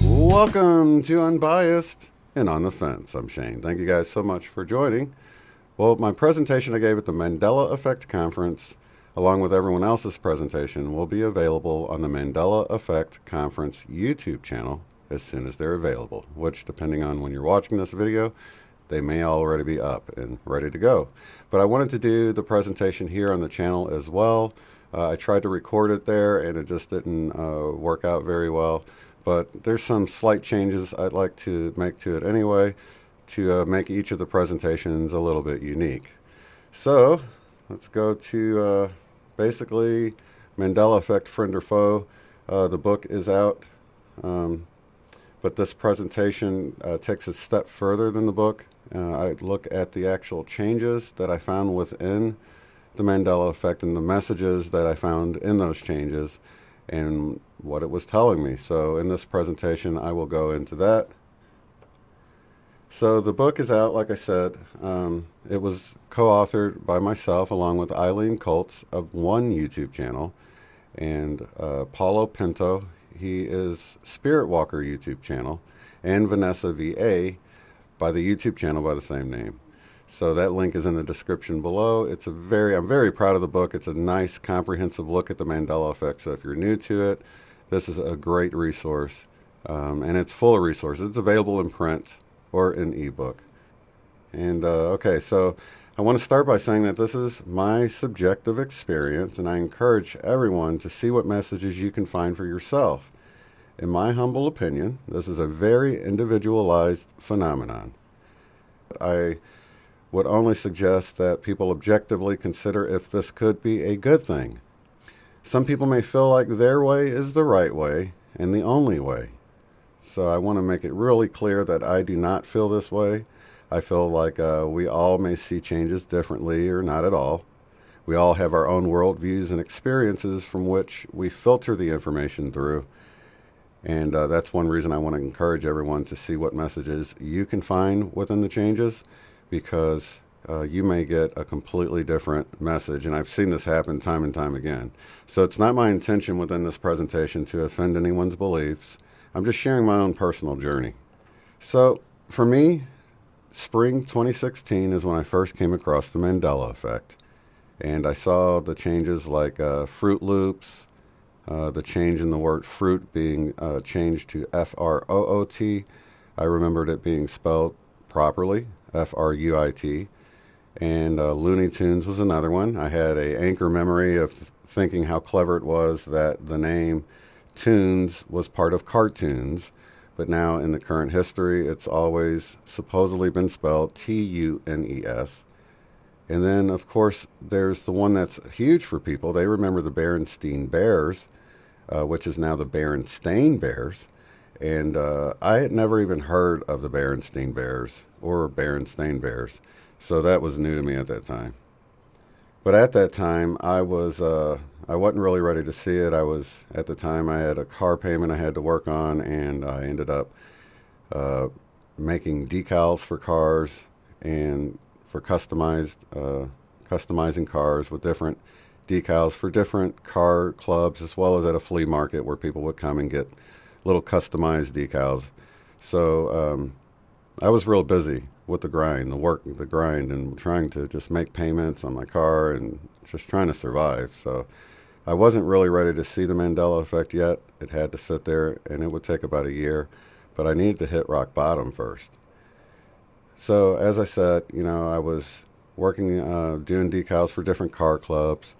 Welcome to Unbiased and On the Fence. I'm Shane. Thank you guys so much for joining. Well, my presentation I gave at the Mandela Effect Conference, along with everyone else's presentation, will be available on the Mandela Effect Conference YouTube channel as soon as they're available, which, depending on when you're watching this video, they may already be up and ready to go. But I wanted to do the presentation here on the channel as well. I tried to record it there and it just didn't work out very well. But there's some slight changes I'd like to make to it anyway to make each of the presentations a little bit unique. So let's go to basically Mandela Effect, Friend or Foe. The book is out, but this presentation takes a step further than the book. I look at the actual changes that I found within the Mandela Effect and the messages that I found in those changes and what it was telling me. So in this presentation, I will go into that. So the book is out, like I said. It was co-authored by myself along with Eileen Colts of one YouTube channel and Paulo Pinto. He is Spirit Walker YouTube channel, and Vanessa VA by the YouTube channel by the same name. So that link is in the description below. I'm very proud of the book. It's a nice comprehensive look at the Mandela Effect. So if you're new to it, this is a great resource. And it's full of resources. It's available in print or in ebook. And okay, so I want to start by saying that this is my subjective experience, and I encourage everyone to see what messages you can find for yourself. In my humble opinion, this is a very individualized phenomenon. I would only suggest that people objectively consider if this could be a good thing. Some people may feel like their way is the right way and the only way. So I want to make it really clear that I do not feel this way. I feel like we all may see changes differently or not at all. We all have our own worldviews and experiences from which we filter the information through. And that's one reason I want to encourage everyone to see what messages you can find within the changes, because you may get a completely different message, and I've seen this happen time and time again. So it's not my intention within this presentation to offend anyone's beliefs. I'm just sharing my own personal journey. So for me, spring 2016 is when I first came across the Mandela Effect, and I saw the changes like Fruit Loops, the change in the word fruit being changed to F-R-O-O-T. I remembered it being spelled properly, F-R-U-I-T. And Looney Tunes was another one. I had an anchor memory of thinking how clever it was that the name Tunes was part of cartoons. But now in the current history, it's always supposedly been spelled T-U-N-E-S. And then, of course, there's the one that's huge for people. They remember the Berenstain Bears, which is now the Berenstain Bears. And I had never even heard of the Berenstain Bears or Berenstain Bears. So that was new to me at that time. But at that time, I wasn't really ready to see it. At the time, I had a car payment I had to work on, and I ended up making decals for cars and for customizing cars with different decals for different car clubs, as well as at a flea market where people would come and get little customized decals. So I was real busy with the grind, and trying to just make payments on my car and just trying to survive. So I wasn't really ready to see the Mandela Effect yet. It had to sit there, and it would take about a year, but I needed to hit rock bottom first. So as I said, I was working, doing decals for different car clubs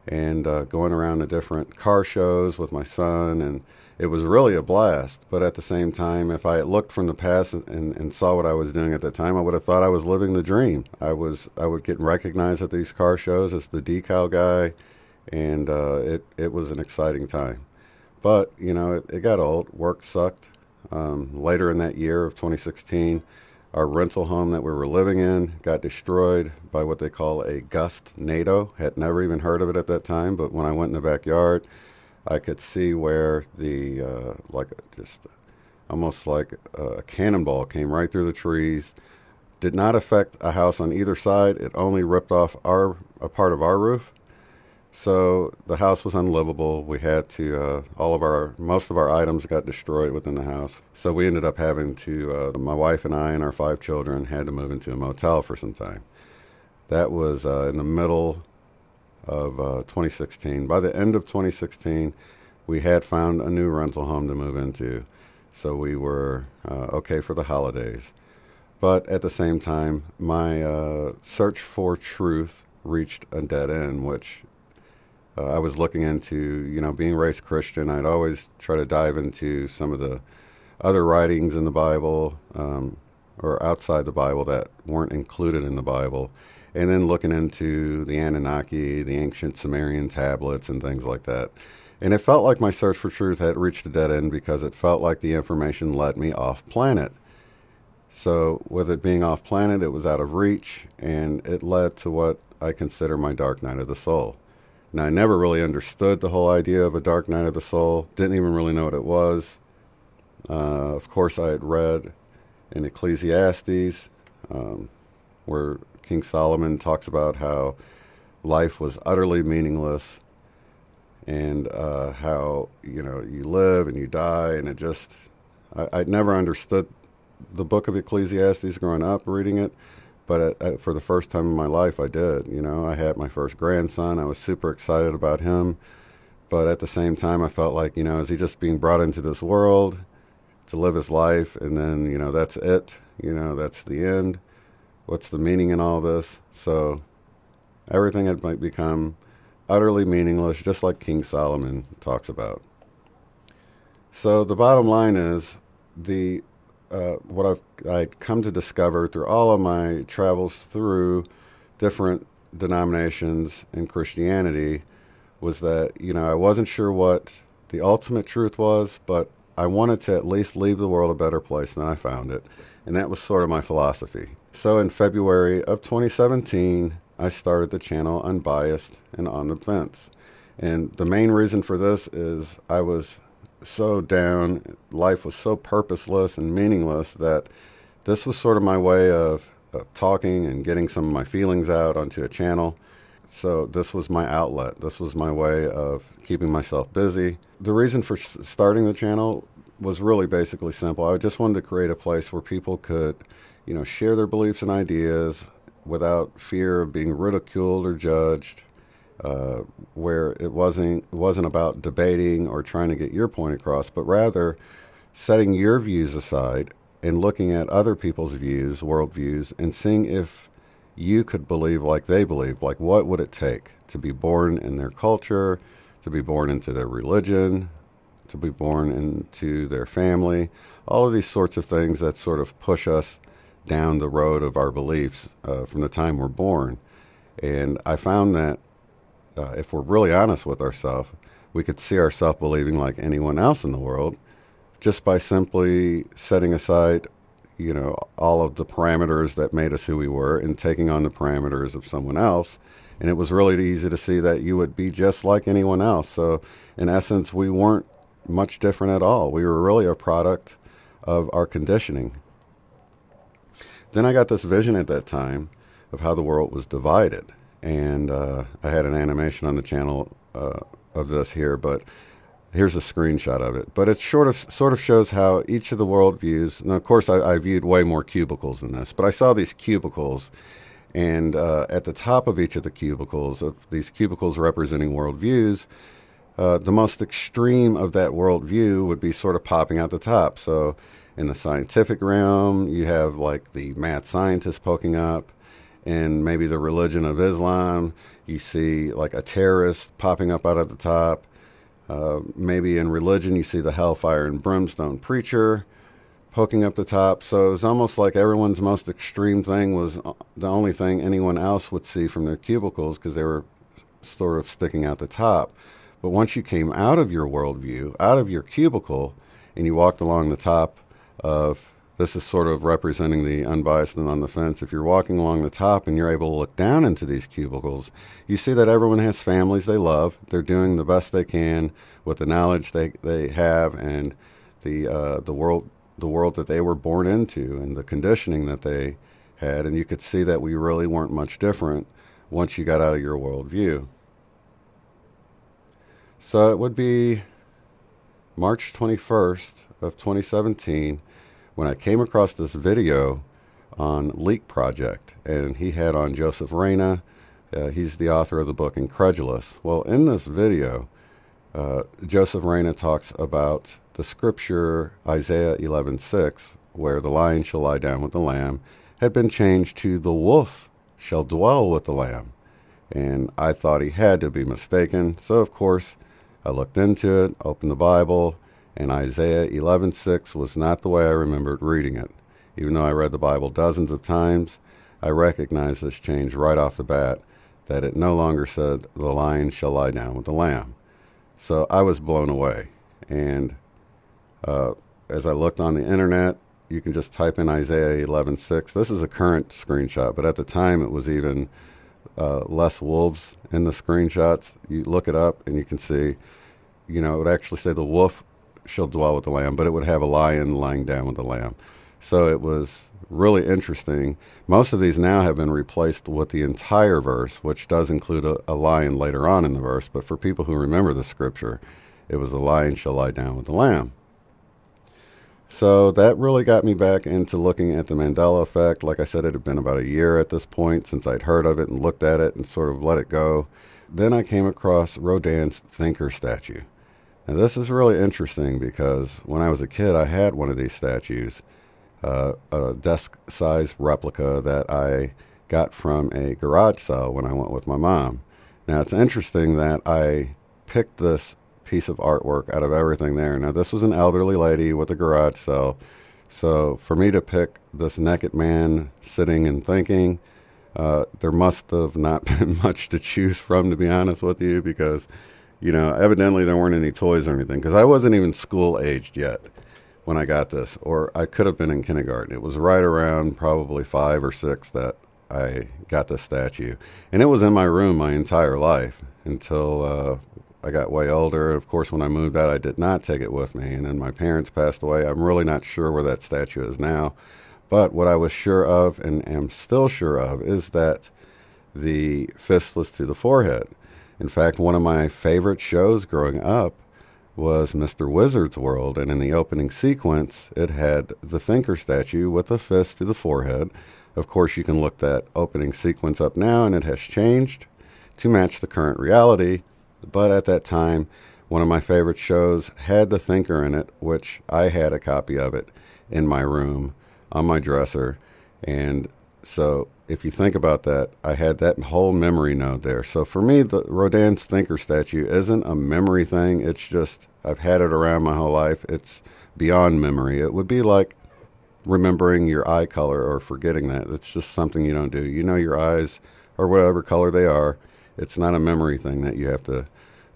and going around to different car shows with my son, and it was really a blast. But at the same time, if I had looked from the past and saw what I was doing at the time, I would have thought I was living the dream. I would get recognized at these car shows as the decal guy, and it was an exciting time. But, it got old. Work sucked. Later in that year of 2016, our rental home that we were living in got destroyed by what they call a gust NATO. Had never even heard of it at that time, but when I went in the backyard, I could see where the, almost like a cannonball came right through the trees. Did not affect a house on either side. It only ripped off a part of our roof. So the house was unlivable. We had to most of our items got destroyed within the house. So we ended up having to my wife and I and our 5 children had to move into a motel for some time. That was in the middle of 2016. By the end of 2016, we had found a new rental home to move into. So we were okay for the holidays. But at the same time, my search for truth reached a dead end, which I was looking into, being raised Christian. I'd always try to dive into some of the other writings in the Bible or outside the Bible that weren't included in the Bible. And then looking into the Anunnaki, the ancient Sumerian tablets, and things like that. And it felt like my search for truth had reached a dead end because it felt like the information led me off planet. So with it being off planet, it was out of reach, and it led to what I consider my dark night of the soul. Now, I never really understood the whole idea of a dark night of the soul, didn't even really know what it was. Of course, I had read in Ecclesiastes where King Solomon talks about how life was utterly meaningless and how, you live and you die, and I'd never understood the book of Ecclesiastes growing up reading it, but for the first time in my life I did. I had my first grandson. I was super excited about him, but at the same time I felt like, is he just being brought into this world to live his life, and then, that's it, that's the end? What's the meaning in all this? So everything had become utterly meaningless, just like King Solomon talks about. So the bottom line is what I'd come to discover through all of my travels through different denominations in Christianity was that, I wasn't sure what the ultimate truth was, but I wanted to at least leave the world a better place than I found it. And that was sort of my philosophy. So in February of 2017, I started the channel Unbiased and On the Fence. And the main reason for this is I was so down, life was so purposeless and meaningless that this was sort of my way of talking and getting some of my feelings out onto a channel. So this was my outlet. This was my way of keeping myself busy. The reason for starting the channel was really basically simple. I just wanted to create a place where people could, share their beliefs and ideas without fear of being ridiculed or judged. Where it wasn't about debating or trying to get your point across, but rather setting your views aside and looking at other people's views, worldviews, and seeing if you could believe like they believe. Like, what would it take to be born in their culture, to be born into their religion, to be born into their family, all of these sorts of things that sort of push us down the road of our beliefs from the time we're born. And I found that if we're really honest with ourselves, we could see ourselves believing like anyone else in the world just by simply setting aside, all of the parameters that made us who we were and taking on the parameters of someone else. And it was really easy to see that you would be just like anyone else. So in essence, we weren't much different at all. We were really a product of our conditioning. Then I got this vision at that time of how the world was divided. And I had an animation on the channel of this here, but here's a screenshot of it. But it sort of shows how each of the worldviews, now of course I viewed way more cubicles than this, but I saw these cubicles, and at the top of each of the cubicles, of these cubicles representing worldviews, the most extreme of that worldview would be sort of popping out the top. So in the scientific realm, you have like the mad scientist poking up. And maybe the religion of Islam, you see like a terrorist popping up out of the top. Maybe in religion, you see the hellfire and brimstone preacher poking up the top. So it was almost like everyone's most extreme thing was the only thing anyone else would see from their cubicles because they were sort of sticking out the top. But once you came out of your worldview, out of your cubicle, and you walked along the top of, this is sort of representing the unbiased and on the fence. If you're walking along the top and you're able to look down into these cubicles, you see that everyone has families they love. They're doing the best they can with the knowledge they have and the world that they were born into and the conditioning that they had. And you could see that we really weren't much different once you got out of your worldview. So it would be March 21st of 2017 when I came across this video on Leak Project, and he had on Joseph Reyna. He's the author of the book Incredulous. Well, in this video, Joseph Reyna talks about the scripture Isaiah 11:6, where the lion shall lie down with the lamb, had been changed to the wolf shall dwell with the lamb. And I thought he had to be mistaken. So, of course, I looked into it, opened the Bible, and Isaiah 11:6 was not the way I remembered reading it. Even though I read the Bible dozens of times, I recognized this change right off the bat, that it no longer said, the lion shall lie down with the lamb. So I was blown away. And as I looked on the internet, you can just type in Isaiah 11:6. This is a current screenshot, but at the time it was even less wolves in the screenshots. You look it up and you can see, it would actually say the wolf shall dwell with the lamb, but it would have a lion lying down with the lamb. So it was really interesting. Most of these now have been replaced with the entire verse, which does include a lion later on in the verse. But for people who remember the scripture, it was the lion shall lie down with the lamb. So that really got me back into looking at the Mandela Effect. Like I said, it had been about a year at this point since I'd heard of it and looked at it and sort of let it go. Then I came across Rodin's thinker statue. Now this is really interesting because when I was a kid, I had one of these statues, a desk-sized replica that I got from a garage sale when I went with my mom. Now it's interesting that I picked this piece of artwork out of everything there. Now this was an elderly lady with a garage sale, so for me to pick this naked man sitting and thinking, there must have not been much to choose from, to be honest with you, because evidently there weren't any toys or anything, because I wasn't even school aged yet when I got this, or I could have been in kindergarten. It was right around probably 5 or 6 that I got this statue, and it was in my room my entire life until I got way older. Of course, when I moved out, I did not take it with me, and then my parents passed away. I'm really not sure where that statue is now, but what I was sure of and am still sure of is that the fist was to the forehead. In fact, one of my favorite shows growing up was Mr. Wizard's World, and in the opening sequence, it had the thinker statue with a fist to the forehead. Of course, you can look that opening sequence up now, and it has changed to match the current reality. But at that time, one of my favorite shows had the thinker in it, which I had a copy of it in my room on my dresser. And so if you think about that, I had that whole memory node there. So for me, the Rodin's thinker statue isn't a memory thing. It's just, I've had it around my whole life. It's beyond memory. It would be like remembering your eye color or forgetting that. It's just something you don't do. You know your eyes are whatever color they are. It's not a memory thing that you have to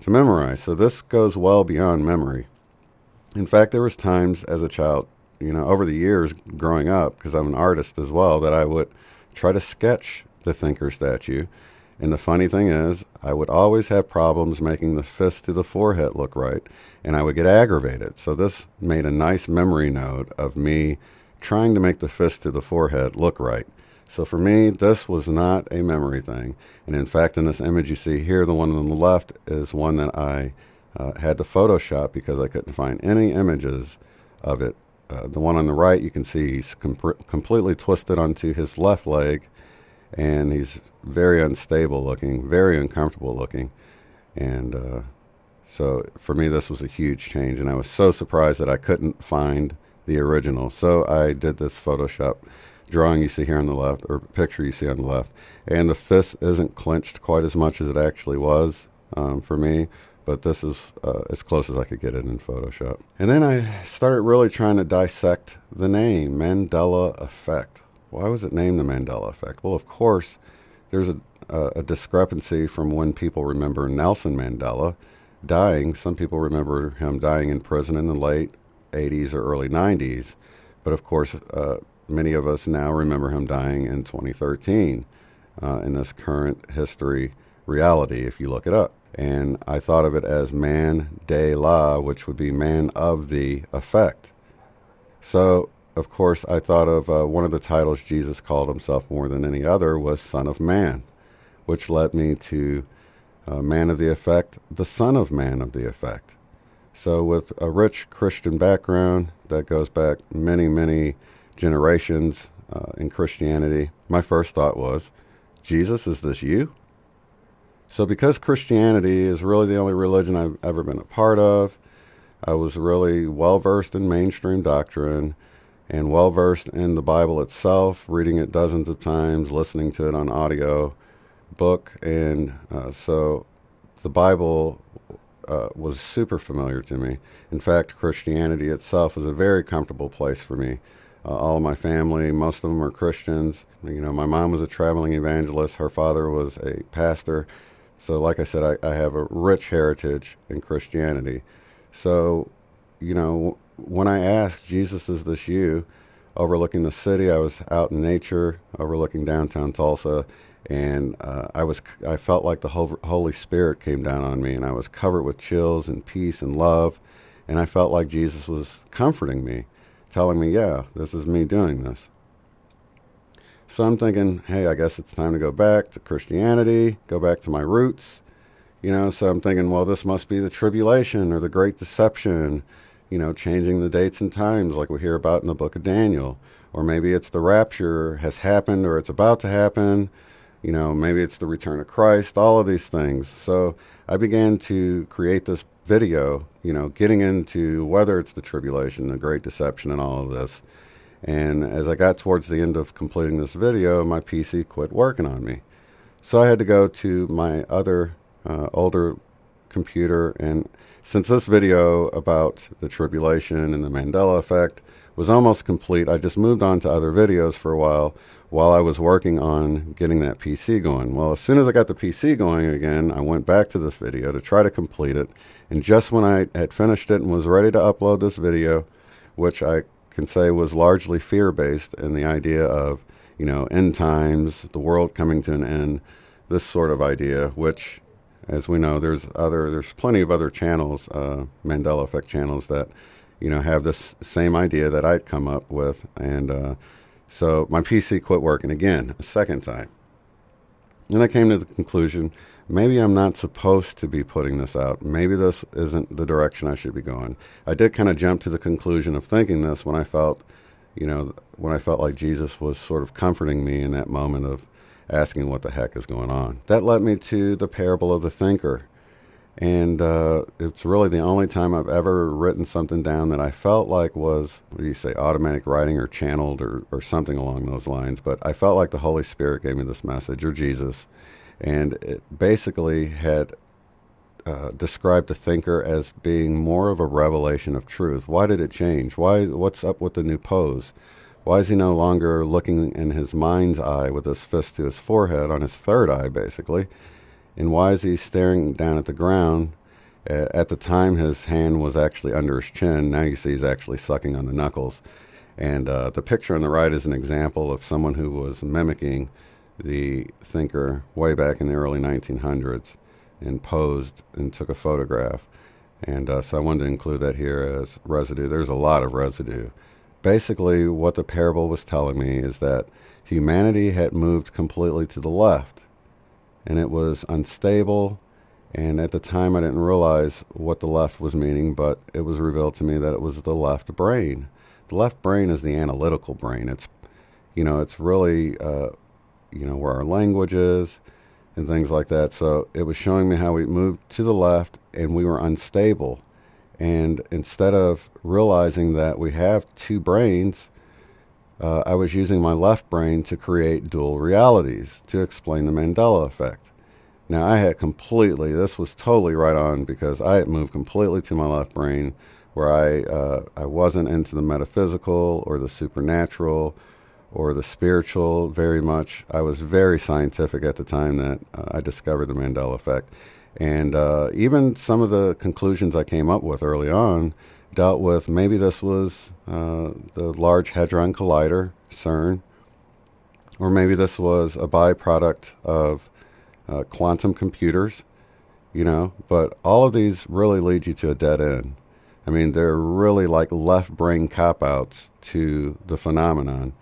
memorize. So this goes well beyond memory. In fact, there was times as a child, over the years growing up, because I'm an artist as well, that I would try to sketch the thinker statue. And the funny thing is, I would always have problems making the fist to the forehead look right, and I would get aggravated. So this made a nice memory node of me trying to make the fist to the forehead look right. So for me, this was not a memory thing. And in fact, in this image you see here, the one on the left is one that I had to Photoshop because I couldn't find any images of it. The one on the right, you can see he's completely twisted onto his left leg, and he's very unstable looking, very uncomfortable looking. And so for me, this was a huge change, and I was so surprised that I couldn't find the original. So I did this Photoshop drawing you see here on the left, or picture you see on the left, and the fist isn't clenched quite as much as it actually was for me, but this is as close as I could get it in Photoshop. And then I started really trying to dissect the name, Mandela Effect. Why was it named the Mandela Effect? Well, of course, there's a discrepancy from when people remember Nelson Mandela dying. Some people remember him dying in prison in the late 80s or early 90s, but of course, many of us now remember him dying in 2013 in this current history reality, if you look it up. And I thought of it as Mandela, which would be man of the effect. So, of course, I thought of one of the titles Jesus called himself more than any other was Son of Man, which led me to Man of the Effect, the son of Man of the Effect. So with a rich Christian background that goes back many, many generations in Christianity, my first thought was, Jesus, is this you? So because Christianity is really the only religion I've ever been a part of, I was really well versed in mainstream doctrine and well versed in the Bible itself, reading it dozens of times, listening to it on audio book, and so the Bible was super familiar to me. In fact, Christianity itself was a very comfortable place for me. All of my family, most of them are Christians. You know, my mom was a traveling evangelist. Her father was a pastor. So, like I said, I have a rich heritage in Christianity. So, you know, when I asked, Jesus, is this you? Overlooking the city, I was out in nature, overlooking downtown Tulsa, and I felt like the Holy Spirit came down on me, and I was covered with chills and peace and love, and I felt like Jesus was comforting me, telling me, yeah, this is me doing this. So I'm thinking, hey, I guess it's time to go back to Christianity, go back to my roots. You know, so I'm thinking, well, this must be the tribulation or the great deception, you know, changing the dates and times like we hear about in the book of Daniel. Or maybe it's the rapture has happened or it's about to happen. You know, maybe it's the return of Christ, all of these things. So I began to create this video, you know, getting into whether it's the tribulation, the great deception, and all of this. And as I got towards the end of completing this video, my PC quit working on me. So I had to go to my other older computer, and since this video about the tribulation and the Mandela effect was almost complete, I just moved on to other videos for a while I was working on getting that PC going. Well, as soon as I got the PC going again, I went back to this video to try to complete it, and just when I had finished it and was ready to upload this video, which I can say was largely fear-based in the idea of, you know, end times, the world coming to an end, this sort of idea, which, as we know, there's plenty of other channels, Mandela Effect channels, that, you know, have this same idea that I'd come up with. And so my PC quit working again, a second time. And I came to the conclusion, maybe I'm not supposed to be putting this out. Maybe this isn't the direction I should be going. I did kind of jump to the conclusion of thinking this when I felt, you know, when I felt like Jesus was sort of comforting me in that moment of asking what the heck is going on. That led me to the parable of the thinker. And it's really the only time I've ever written something down that I felt like was, what do you say, automatic writing or channeled or something along those lines. But I felt like the Holy Spirit gave me this message, or Jesus. And it basically had described the thinker as being more of a revelation of truth. Why did it change? What's up with the new pose? Why is he no longer looking in his mind's eye with his fist to his forehead, on his third eye, basically? And why is he staring down at the ground? At the time, his hand was actually under his chin. Now you see he's actually sucking on the knuckles. And the picture on the right is an example of someone who was mimicking the thinker way back in the early 1900s and posed and took a photograph. And so I wanted to include that here as residue. There's a lot of residue. Basically, what the parable was telling me is that humanity had moved completely to the left, and it was unstable. And at the time, I didn't realize what the left was meaning, but it was revealed to me that it was the left brain. The left brain is the analytical brain. It's, you know, it's really, you know, where our language is and things like that. So it was showing me how we moved to the left and we were unstable. And instead of realizing that we have two brains, I was using my left brain to create dual realities to explain the Mandela effect. Now, this was totally right on, because I had moved completely to my left brain, where I wasn't into the metaphysical or the supernatural or the spiritual very much. I was very scientific at the time that I discovered the Mandela effect. And even some of the conclusions I came up with early on dealt with maybe this was the Large Hadron Collider, CERN, or maybe this was a byproduct of quantum computers, you know. But all of these really lead you to a dead end. I mean, they're really like left brain cop-outs to the phenomenon.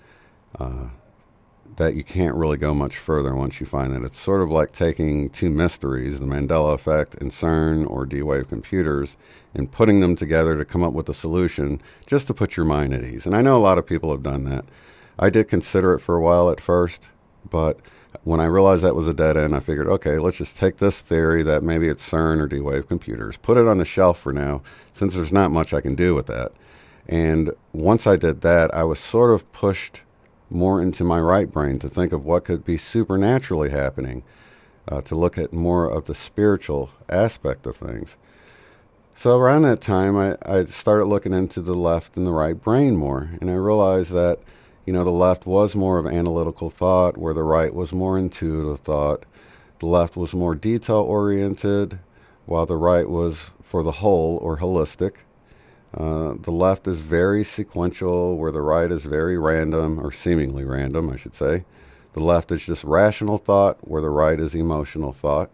that you can't really go much further once you find that. It's sort of like taking two mysteries, the Mandela Effect and CERN or D-Wave computers, and putting them together to come up with a solution just to put your mind at ease. And I know a lot of people have done that. I did consider it for a while at first, but when I realized that was a dead end, I figured, okay, let's just take this theory that maybe it's CERN or D-Wave computers, put it on the shelf for now, since there's not much I can do with that. And once I did that, I was sort of pushed more into my right brain to think of what could be supernaturally happening, to look at more of the spiritual aspect of things. So around that time, I started looking into the left and the right brain more, and I realized that, the left was more of analytical thought, where the right was more intuitive thought. The left was more detail-oriented, while the right was for the whole or holistic. The left is very sequential, where the right is very random, or seemingly random, I should say. The left is just rational thought, where the right is emotional thought.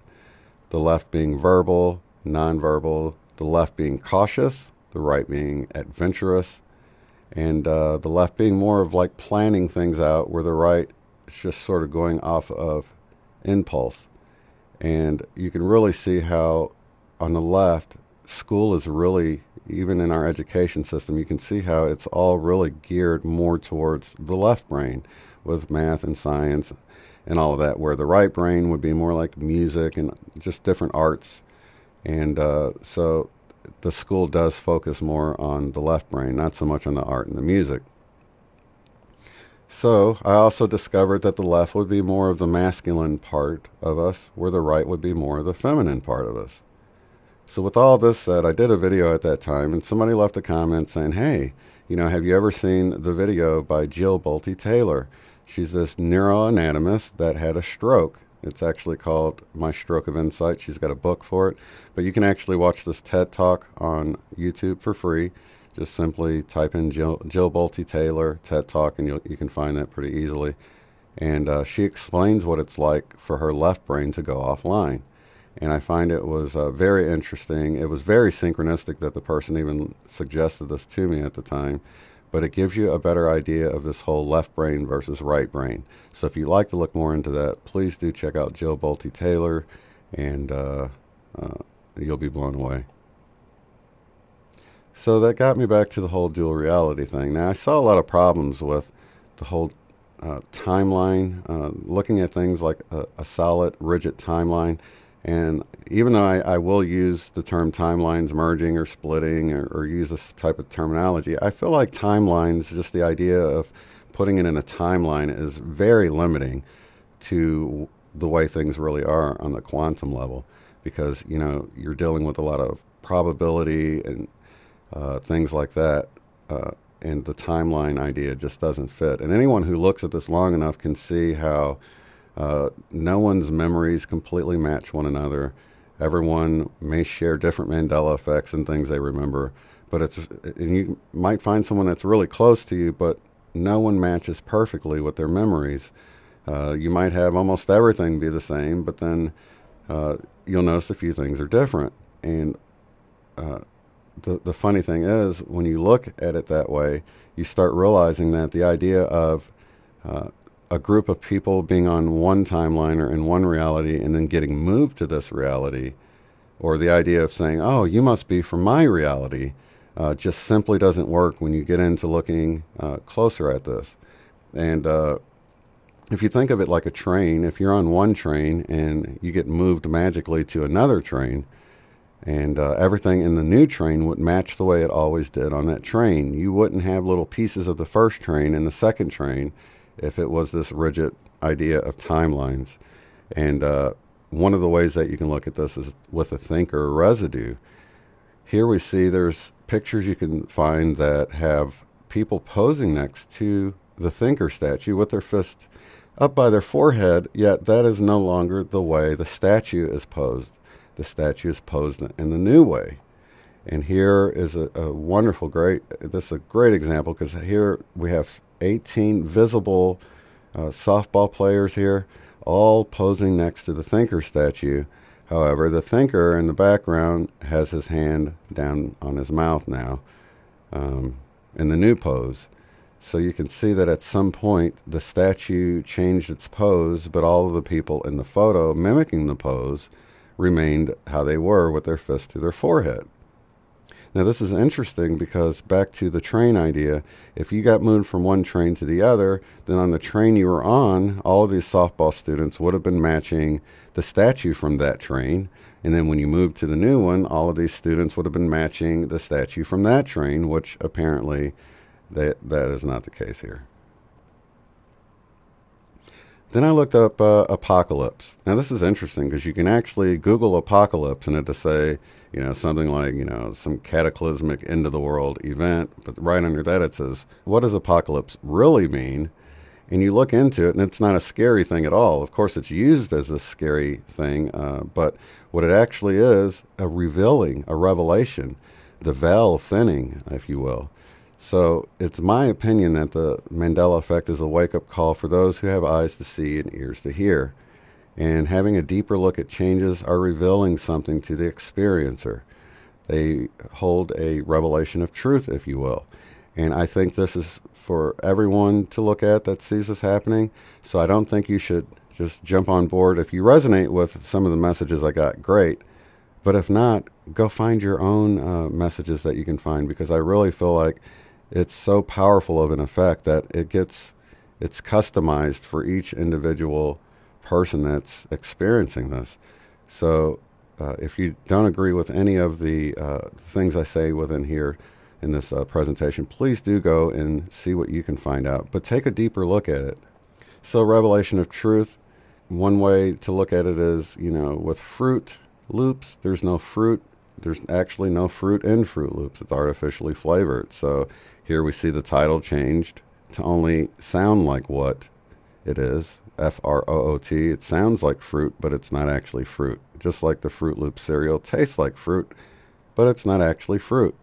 The left being verbal, nonverbal. The left being cautious, the right being adventurous. And the left being more of like planning things out, where the right is just sort of going off of impulse. And you can really see how on the left, school is really, even in our education system, you can see how it's all really geared more towards the left brain with math and science and all of that, where the right brain would be more like music and just different arts. And so the school does focus more on the left brain, not so much on the art and the music. So I also discovered that the left would be more of the masculine part of us, where the right would be more of the feminine part of us. So with all this said, I did a video at that time, and somebody left a comment saying, hey, have you ever seen the video by Jill Bolte Taylor? She's this neuroanatomist that had a stroke. It's actually called My Stroke of Insight. She's got a book for it. But you can actually watch this TED Talk on YouTube for free. Just simply type in Jill Bolte Taylor TED Talk, and you can find that pretty easily. And she explains what it's like for her left brain to go offline. And I find it was very interesting. It was very synchronistic that the person even suggested this to me at the time. But it gives you a better idea of this whole left brain versus right brain. So if you'd like to look more into that, please do check out Jill Bolte Taylor, and you'll be blown away. So that got me back to the whole dual reality thing. Now, I saw a lot of problems with the whole timeline, looking at things like a solid, rigid timeline. And even though I will use the term timelines merging or splitting or use this type of terminology, I feel like timelines, just the idea of putting it in a timeline, is very limiting to the way things really are on the quantum level, because, you're dealing with a lot of probability and things like that, and the timeline idea just doesn't fit. And anyone who looks at this long enough can see how no one's memories completely match one another. Everyone may share different Mandela effects and things they remember, but and you might find someone that's really close to you, but no one matches perfectly with their memories. You might have almost everything be the same, but then you'll notice a few things are different. And the funny thing is, when you look at it that way, you start realizing that the idea of a group of people being on one timeline or in one reality and then getting moved to this reality, or the idea of saying, oh, you must be from my reality, just simply doesn't work when you get into looking closer at this. And if you think of it like a train, if you're on one train and you get moved magically to another train, and everything in the new train would match the way it always did on that train, you wouldn't have little pieces of the first train in the second train if it was this rigid idea of timelines. And one of the ways that you can look at this is with a thinker residue. Here we see there's pictures you can find that have people posing next to the thinker statue with their fist up by their forehead, yet that is no longer the way the statue is posed. The statue is posed in the new way. And here is a wonderful, this is a great example, because here we have 18 visible softball players here, all posing next to the thinker statue. However, the thinker in the background has his hand down on his mouth now, in the new pose. So you can see that at some point the statue changed its pose, but all of the people in the photo mimicking the pose remained how they were with their fist to their forehead. Now this is interesting because back to the train idea, if you got moved from one train to the other, then on the train you were on, all of these softball students would have been matching the statue from that train. And then when you moved to the new one, all of these students would have been matching the statue from that train, which apparently that is not the case here. Then I looked up apocalypse. Now this is interesting because you can actually Google apocalypse and it'll say, something like, some cataclysmic end of the world event. But right under that it says, what does apocalypse really mean? And you look into it and it's not a scary thing at all. Of course it's used as a scary thing, but what it actually is, a revealing, a revelation, the veil thinning, if you will. So it's my opinion that the Mandela Effect is a wake-up call for those who have eyes to see and ears to hear. And having a deeper look at changes are revealing something to the experiencer. They hold a revelation of truth, if you will. And I think this is for everyone to look at that sees this happening. So I don't think you should just jump on board. If you resonate with some of the messages I got, great. But if not, go find your own messages that you can find, because I really feel like it's so powerful of an effect that it's customized for each individual person that's experiencing this. So if you don't agree with any of the things I say within here in this presentation, please do go and see what you can find out. But take a deeper look at it. So revelation of truth, one way to look at it is, with Fruit Loops, there's no fruit. There's actually no fruit in Fruit Loops. It's artificially flavored. So here we see the title changed to only sound like what it is, Fruit. It sounds like fruit, but it's not actually fruit. Just like the Fruit Loop cereal tastes like fruit, but it's not actually fruit.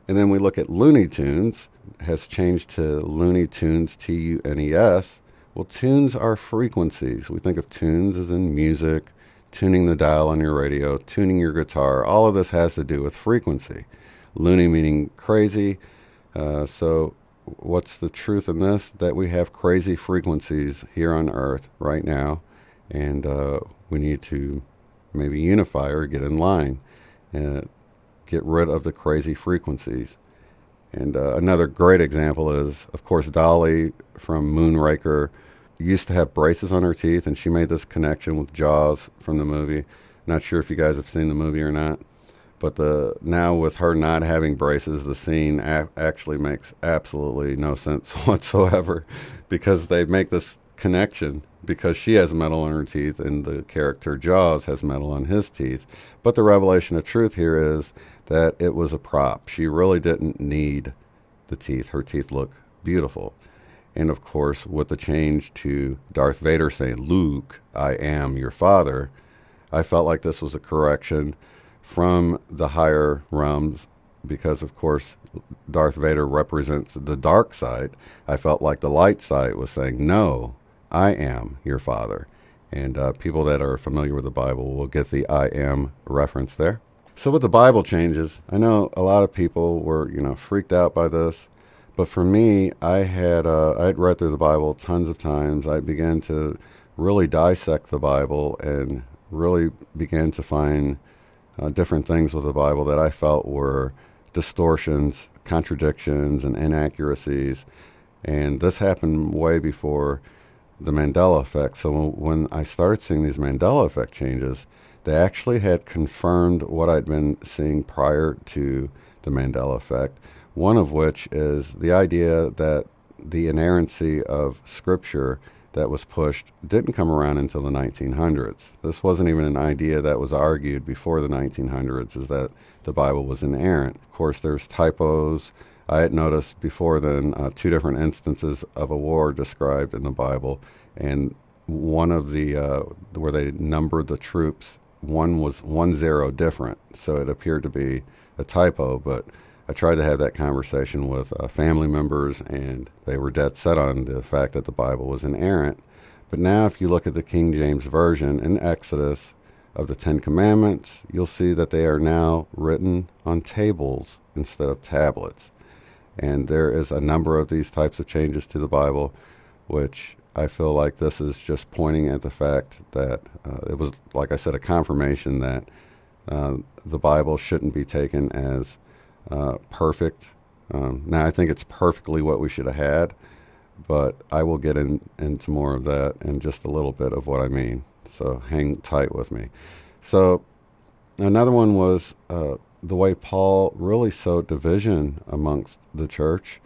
And then we look at Looney Tunes, has changed to Looney Tunes, Tunes. Well, tunes are frequencies. We think of tunes as in music, tuning the dial on your radio, tuning your guitar. All of this has to do with frequency. Loony meaning crazy. So what's the truth in this? That we have crazy frequencies here on Earth right now, and we need to maybe unify or get in line and get rid of the crazy frequencies. And another great example is, of course, Dolly from Moonraker used to have braces on her teeth, and she made this connection with Jaws from the movie. Not sure if you guys have seen the movie or not, but now with her not having braces, the scene actually makes absolutely no sense whatsoever, because they make this connection because she has metal on her teeth and the character Jaws has metal on his teeth. But the revelation of truth here is that it was a prop. She really didn't need the teeth. Her teeth look beautiful. And of course, with the change to Darth Vader saying, "Luke, I am your father," I felt like this was a correction from the higher realms, because of course Darth Vader represents the dark side. I felt like the light side was saying, "No, I am your father." And people that are familiar with the Bible will get the "I am" reference there. So with the Bible changes, I know a lot of people were, freaked out by this. But for me, I'd read through the Bible tons of times. I began to really dissect the Bible and really began to find different things with the Bible that I felt were distortions, contradictions, and inaccuracies. And this happened way before the Mandela Effect. So when I started seeing these Mandela Effect changes, they actually had confirmed what I'd been seeing prior to the Mandela Effect. One of which is the idea that the inerrancy of Scripture that was pushed didn't come around until the 1900s. This wasn't even an idea that was argued before the 1900s, is that the Bible was inerrant. Of course, there's typos. I had noticed before then 2 different instances of a war described in the Bible, and one of the, where they numbered the troops, one was 10 different, so it appeared to be a typo, but I tried to have that conversation with family members, and they were dead set on the fact that the Bible was inerrant. But now if you look at the King James Version in Exodus of the 10 Commandments, you'll see that they are now written on tables instead of tablets. And there is a number of these types of changes to the Bible, which I feel like this is just pointing at the fact that it was, like I said, a confirmation that the Bible shouldn't be taken as perfect. Now, I think it's perfectly what we should have had, but I will get into more of that in just a little bit of what I mean. So hang tight with me. So another one was the way Paul really sowed division amongst the church.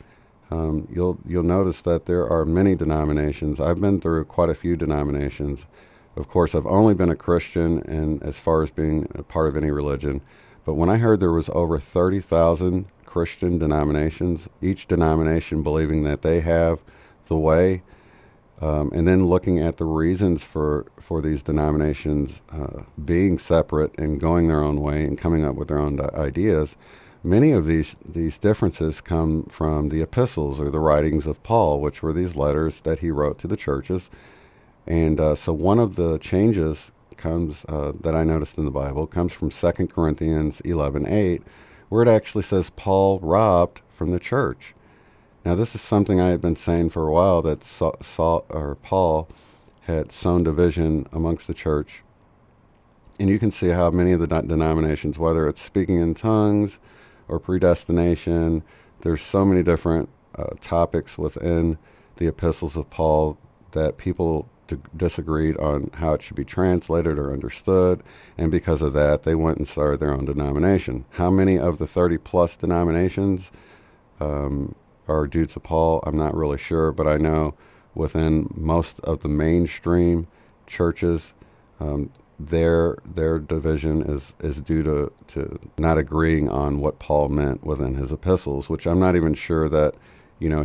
You'll notice that there are many denominations. I've been through quite a few denominations. Of course, I've only been a Christian, and as far as being a part of any religion. But when I heard there was over 30,000 Christian denominations, each denomination believing that they have the way, and then looking at the reasons for these denominations being separate and going their own way and coming up with their own ideas, many of these differences come from the epistles or the writings of Paul, which were these letters that he wrote to the churches. And so one of the changes comes that I noticed in the Bible comes from 2 Corinthians 11:8, where it actually says Paul robbed from the church. Now, this is something I had been saying for a while, that Paul had sown division amongst the church. And you can see how many of the denominations, whether it's speaking in tongues or predestination, there's so many different topics within the epistles of Paul that people disagreed on how it should be translated or understood, and because of that, they went and started their own denomination. How many of the 30-plus denominations are due to Paul? I'm not really sure, but I know within most of the mainstream churches, their division is due to not agreeing on what Paul meant within his epistles, which I'm not even sure that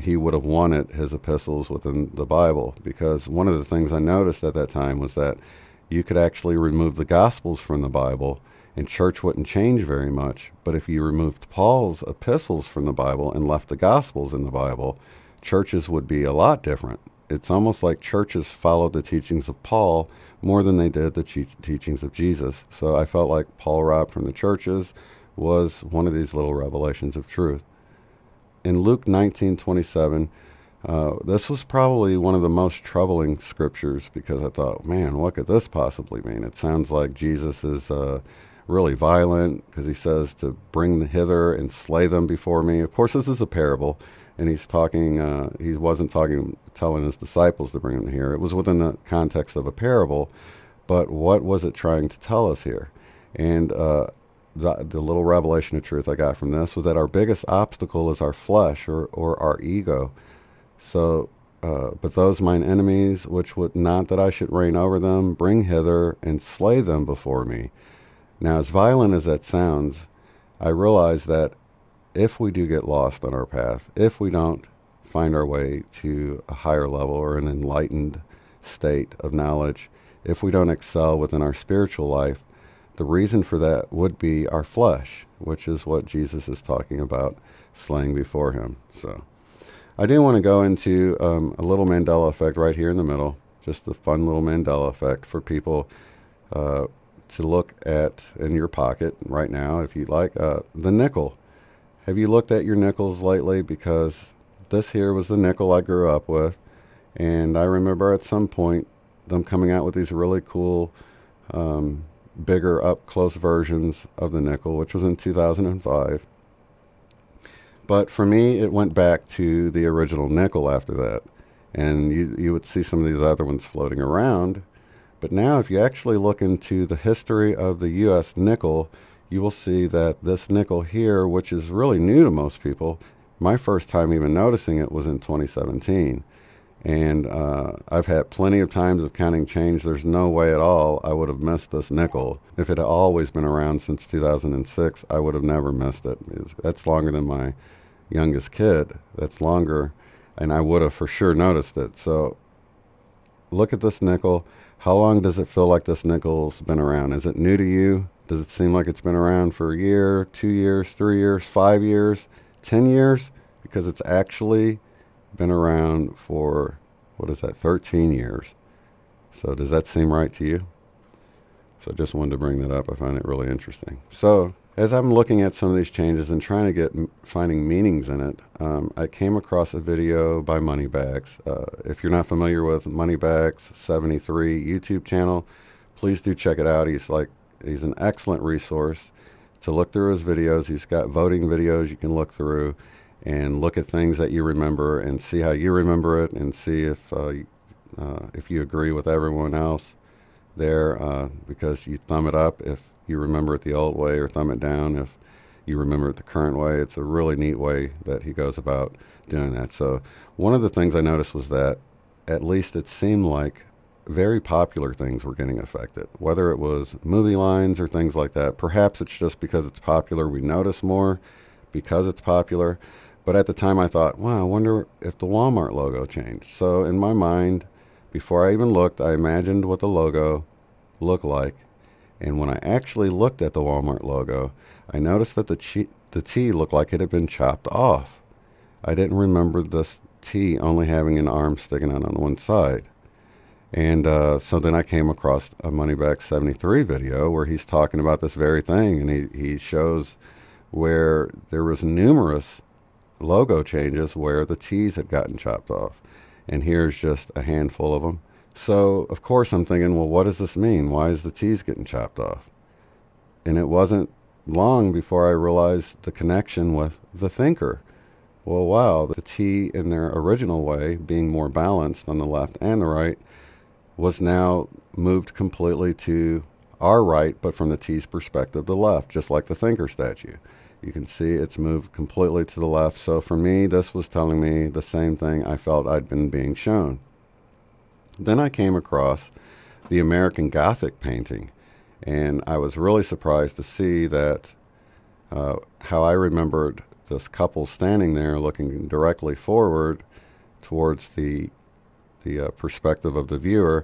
he would have wanted his epistles within the Bible, because one of the things I noticed at that time was that you could actually remove the Gospels from the Bible and church wouldn't change very much. But if you removed Paul's epistles from the Bible and left the Gospels in the Bible, churches would be a lot different. It's almost like churches followed the teachings of Paul more than they did the teachings of Jesus. So I felt like Paul robbed from the churches was one of these little revelations of truth. In Luke 19:27, this was probably one of the most troubling scriptures, because I thought, man, what could this possibly mean? It sounds like Jesus is really violent, because he says to bring them hither and slay them before me. Of course, this is a parable, and he's talking, he wasn't telling his disciples to bring them here. It was within the context of a parable, but what was it trying to tell us here? And the little revelation of truth I got from this was that our biggest obstacle is our flesh, or our ego. So, but those mine enemies, which would not that I should reign over them, bring hither and slay them before me. Now, as violent as that sounds, I realize that if we do get lost on our path, if we don't find our way to a higher level or an enlightened state of knowledge, if we don't excel within our spiritual life, the reason for that would be our flesh, which is what Jesus is talking about slaying before him. So I do want to go into a little Mandela effect right here in the middle, just a fun little Mandela effect for people to look at in your pocket right now, if you'd like. The nickel. Have you looked at your nickels lately? Because this here was the nickel I grew up with, and I remember at some point them coming out with these really cool bigger up-close versions of the nickel, which was in 2005. But for me, it went back to the original nickel after that. And you would see some of these other ones floating around. But now, if you actually look into the history of the U.S. nickel, you will see that this nickel here, which is really new to most people, my first time even noticing it was in 2017. And I've had plenty of times of counting change. There's no way at all I would have missed this nickel. If it had always been around since 2006, I would have never missed it. That's longer than my youngest kid. That's longer, and I would have for sure noticed it. So look at this nickel. How long does it feel like this nickel's been around? Is it new to you? Does it seem like it's been around for a year, 2 years, 3 years, 5 years, 10 years? Because it's actually been around for, 13 years. So does that seem right to you? So I just wanted to bring that up. I find it really interesting. So as I'm looking at some of these changes and trying to finding meanings in it, I came across a video by Moneybags. If you're not familiar with Moneybags 73 YouTube channel, please do check it out. He's an excellent resource to look through his videos. He's got voting videos you can look through and look at things that you remember and see how you remember it, and see if you agree with everyone else there, because you thumb it up if you remember it the old way, or thumb it down if you remember it the current way. It's a really neat way that he goes about doing that. So one of the things I noticed was that at least it seemed like very popular things were getting affected, whether it was movie lines or things like that. Perhaps it's just because it's popular, we notice more because it's popular. But at the time I thought, wow, I wonder if the Walmart logo changed. So in my mind, before I even looked, I imagined what the logo looked like. And when I actually looked at the Walmart logo, I noticed that the T looked like it had been chopped off. I didn't remember this T only having an arm sticking out on one side. And so then I came across a Moneybags 73 video where he's talking about this very thing, and he shows where there was numerous logo changes where the T's had gotten chopped off. And here's just a handful of them. So, of course, I'm thinking, well, what does this mean? Why is the T's getting chopped off? And it wasn't long before I realized the connection with the thinker. Well, wow, the T in their original way, being more balanced on the left and the right, was now moved completely to our right, but from the T's perspective, the left, just like the thinker statue. You can see it's moved completely to the left. So for me, this was telling me the same thing I felt I'd been being shown. Then I came across the American Gothic painting, and I was really surprised to see that how I remembered this couple standing there looking directly forward towards the perspective of the viewer.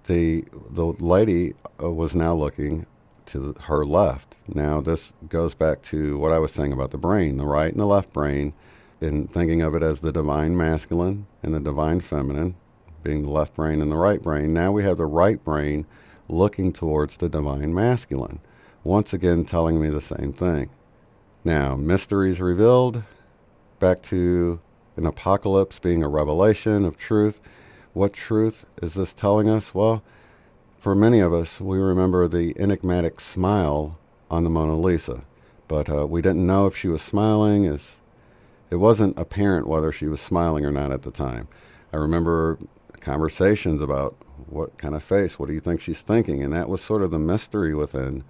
The lady was now looking to her left. Now this goes back to what I was saying about the brain, the right and the left brain, in thinking of it as the divine masculine and the divine feminine, being the left brain and the right brain. Now we have the right brain looking towards the divine masculine, once again telling me the same thing. Now, mysteries revealed, back to an apocalypse being a revelation of truth. What truth is this telling us? Well, for many of us, we remember the enigmatic smile on the Mona Lisa, but we didn't know if she was smiling. It wasn't apparent whether she was smiling or not at the time. I remember conversations about what kind of face, what do you think she's thinking? And that was sort of the mystery within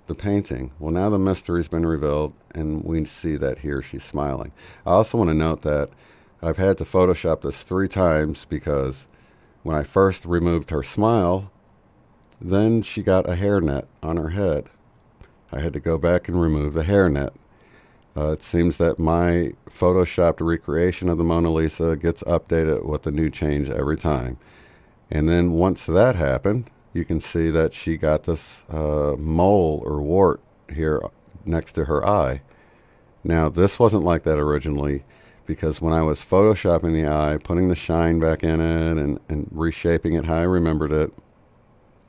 the painting. Well, now the mystery's been revealed, and we see that here she's smiling. I also want to note that I've had to Photoshop this 3 times because when I first removed her smile, then she got a hairnet on her head. I had to go back and remove the hairnet. It seems that my photoshopped recreation of the Mona Lisa gets updated with a new change every time. And then once that happened, you can see that she got this mole or wart here next to her eye. Now, this wasn't like that originally, because when I was photoshopping the eye, putting the shine back in it and reshaping it how I remembered it,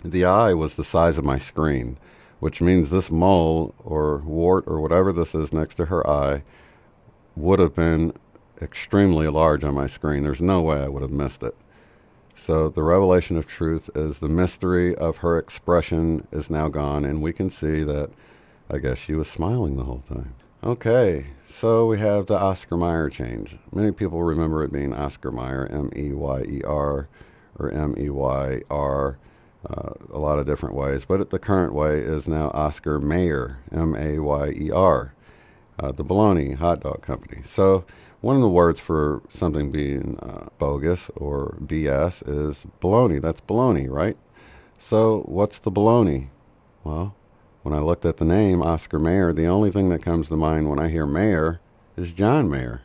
the eye was the size of my screen, which means this mole or wart or whatever this is next to her eye would have been extremely large on my screen. There's no way I would have missed it. So the revelation of truth is the mystery of her expression is now gone, and we can see that I guess she was smiling the whole time. Okay, so we have the Oscar Mayer change. Many people remember it being Oscar Mayer, M-E-Y-E-R, or M-E-Y-R, a lot of different ways, but the current way is now Oscar Mayer, M-A-Y-E-R, the bologna hot dog company. So one of the words for something being bogus or BS is baloney. That's baloney, right? So what's the baloney? Well, when I looked at the name Oscar Mayer, the only thing that comes to mind when I hear Mayer is John Mayer.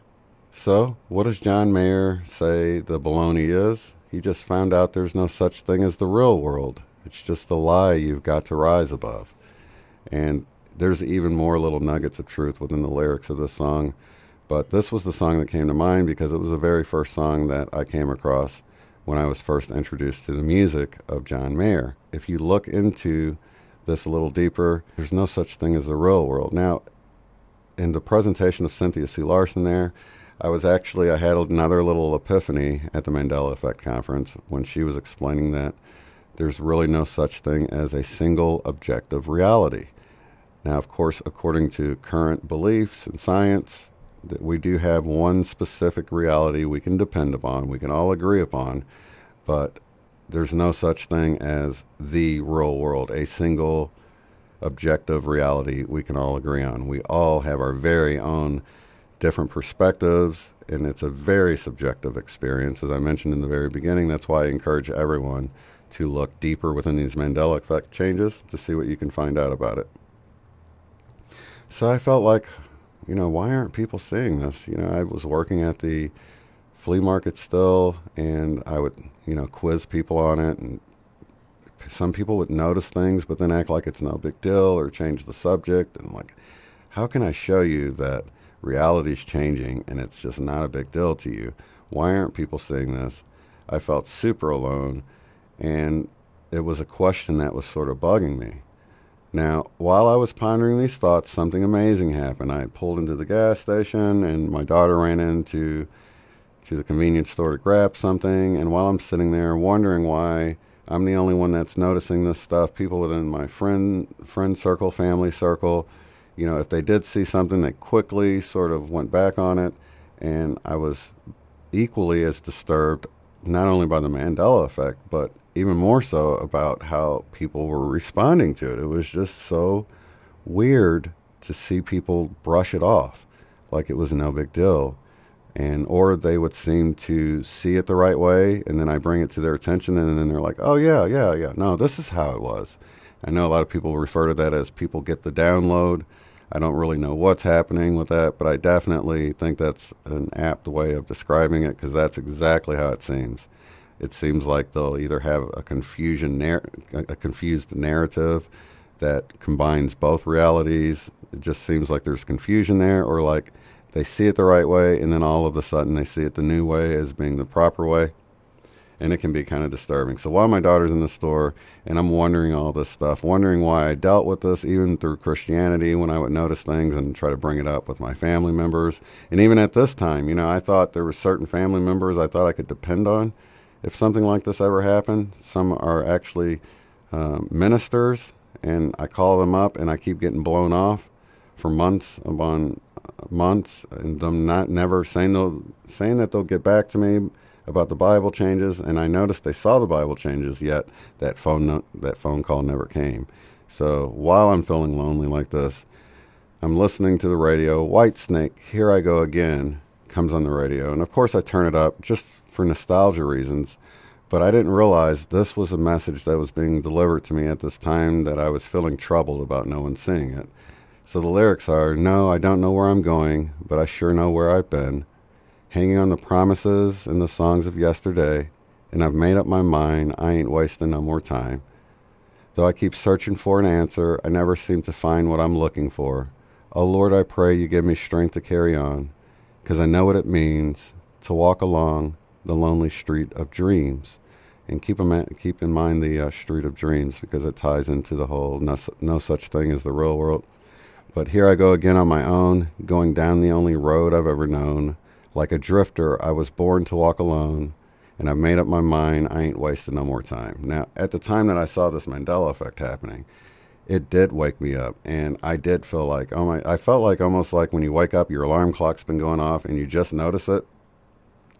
So what does John Mayer say the baloney is? He just found out there's no such thing as the real world. It's just the lie you've got to rise above. And there's even more little nuggets of truth within the lyrics of this song. But this was the song that came to mind because it was the very first song that I came across when I was first introduced to the music of John Mayer. If you look into this a little deeper, there's no such thing as the real world. Now, in the presentation of Cynthia C. Larson there, I had another little epiphany at the Mandela Effect Conference when she was explaining that there's really no such thing as a single objective reality. Now, of course, according to current beliefs and science, that we do have one specific reality we can depend upon, we can all agree upon, but there's no such thing as the real world, a single objective reality we can all agree on. We all have our very own different perspectives, and it's a very subjective experience. As I mentioned in the very beginning, that's why I encourage everyone to look deeper within these Mandela Effect changes to see what you can find out about it. So I felt like, why aren't people seeing this? I was working at the flea market still, and I would, quiz people on it, and some people would notice things but then act like it's no big deal or change the subject. And I'm like, how can I show you that reality's changing and it's just not a big deal to you? Why aren't people seeing this? I felt super alone, and it was a question that was sort of bugging me. Now, while I was pondering these thoughts, something amazing happened. I had pulled into the gas station, and my daughter ran into the convenience store to grab something. And while I'm sitting there wondering why I'm the only one that's noticing this stuff, people within my friend circle, family circle, if they did see something, they quickly sort of went back on it. And I was equally as disturbed, not only by the Mandela effect, but even more so about how people were responding to it. It was just so weird to see people brush it off like it was no big deal. Or they would seem to see it the right way, and then I bring it to their attention, and then they're like, oh, yeah. No, this is how it was. I know a lot of people refer to that as people get the download. I don't really know what's happening with that, but I definitely think that's an apt way of describing it, because that's exactly how it seems. It seems like they'll either have a confused narrative that combines both realities. It just seems like there's confusion there, or like they see it the right way, and then all of a sudden they see it the new way as being the proper way. And it can be kind of disturbing. So while my daughter's in the store and I'm wondering all this stuff, wondering why I dealt with this even through Christianity, when I would notice things and try to bring it up with my family members. And even at this time, I thought there were certain family members I thought I could depend on if something like this ever happened. Some are actually ministers, and I call them up and I keep getting blown off for months upon months, and them never saying that they'll get back to me about the Bible changes. And I noticed they saw the Bible changes, yet that phone call never came. So while I'm feeling lonely like this, I'm listening to the radio. Whitesnake, Here I Go Again, comes on the radio, and of course I turn it up just for nostalgia reasons. But I didn't realize this was a message that was being delivered to me at this time that I was feeling troubled about no one seeing it. So the lyrics are, no, I don't know where I'm going, but I sure know where I've been. Hanging on the promises and the songs of yesterday, and I've made up my mind, I ain't wasting no more time. Though I keep searching for an answer, I never seem to find what I'm looking for. Oh Lord, I pray you give me strength to carry on, 'cause I know what it means to walk along the lonely street of dreams. And keep in mind the street of dreams, because it ties into the whole no such thing as the real world. But here I go again on my own, going down the only road I've ever known. Like a drifter, I was born to walk alone, and I've made up my mind, I ain't wasting no more time. Now, at the time that I saw this Mandela effect happening, it did wake me up, and I did feel like, I felt like almost like when you wake up, your alarm clock's been going off, and you just notice it,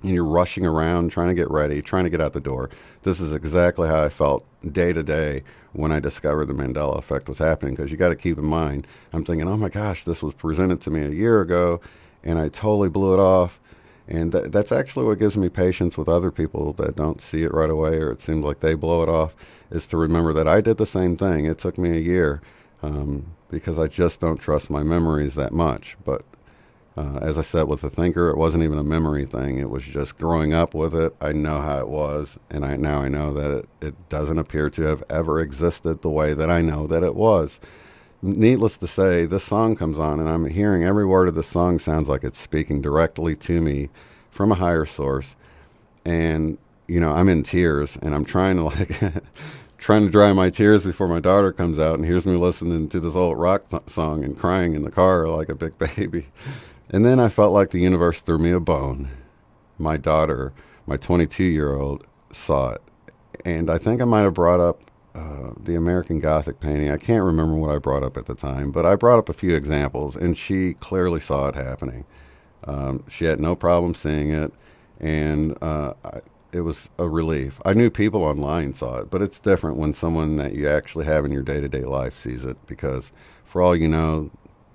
and you're rushing around, trying to get ready, trying to get out the door. This is exactly how I felt day to day when I discovered the Mandela effect was happening, because you got to keep in mind, I'm thinking, oh my gosh, this was presented to me a year ago, and I totally blew it off. And that's actually what gives me patience with other people that don't see it right away, or it seems like they blow it off, is to remember that I did the same thing. It took me a year because I just don't trust my memories that much. But as I said with the thinker, it wasn't even a memory thing. It was just growing up with it. I know how it was, and now I know that it doesn't appear to have ever existed the way that I know that it was. Needless to say, this song comes on, and I'm hearing every word of the song sounds like it's speaking directly to me from a higher source. And I'm in tears and I'm trying to like trying to dry my tears before my daughter comes out and hears me listening to this old rock song and crying in the car like a big baby. And then I felt like the universe threw me a bone. My daughter, my 22-year-old, saw it. And I think I might have brought up the American Gothic painting. I can't remember what I brought up at the time, but I brought up a few examples, and she clearly saw it happening. She had no problem seeing it, and it was a relief. I knew people online saw it, but it's different when someone that you actually have in your day-to-day life sees it, because for all you know,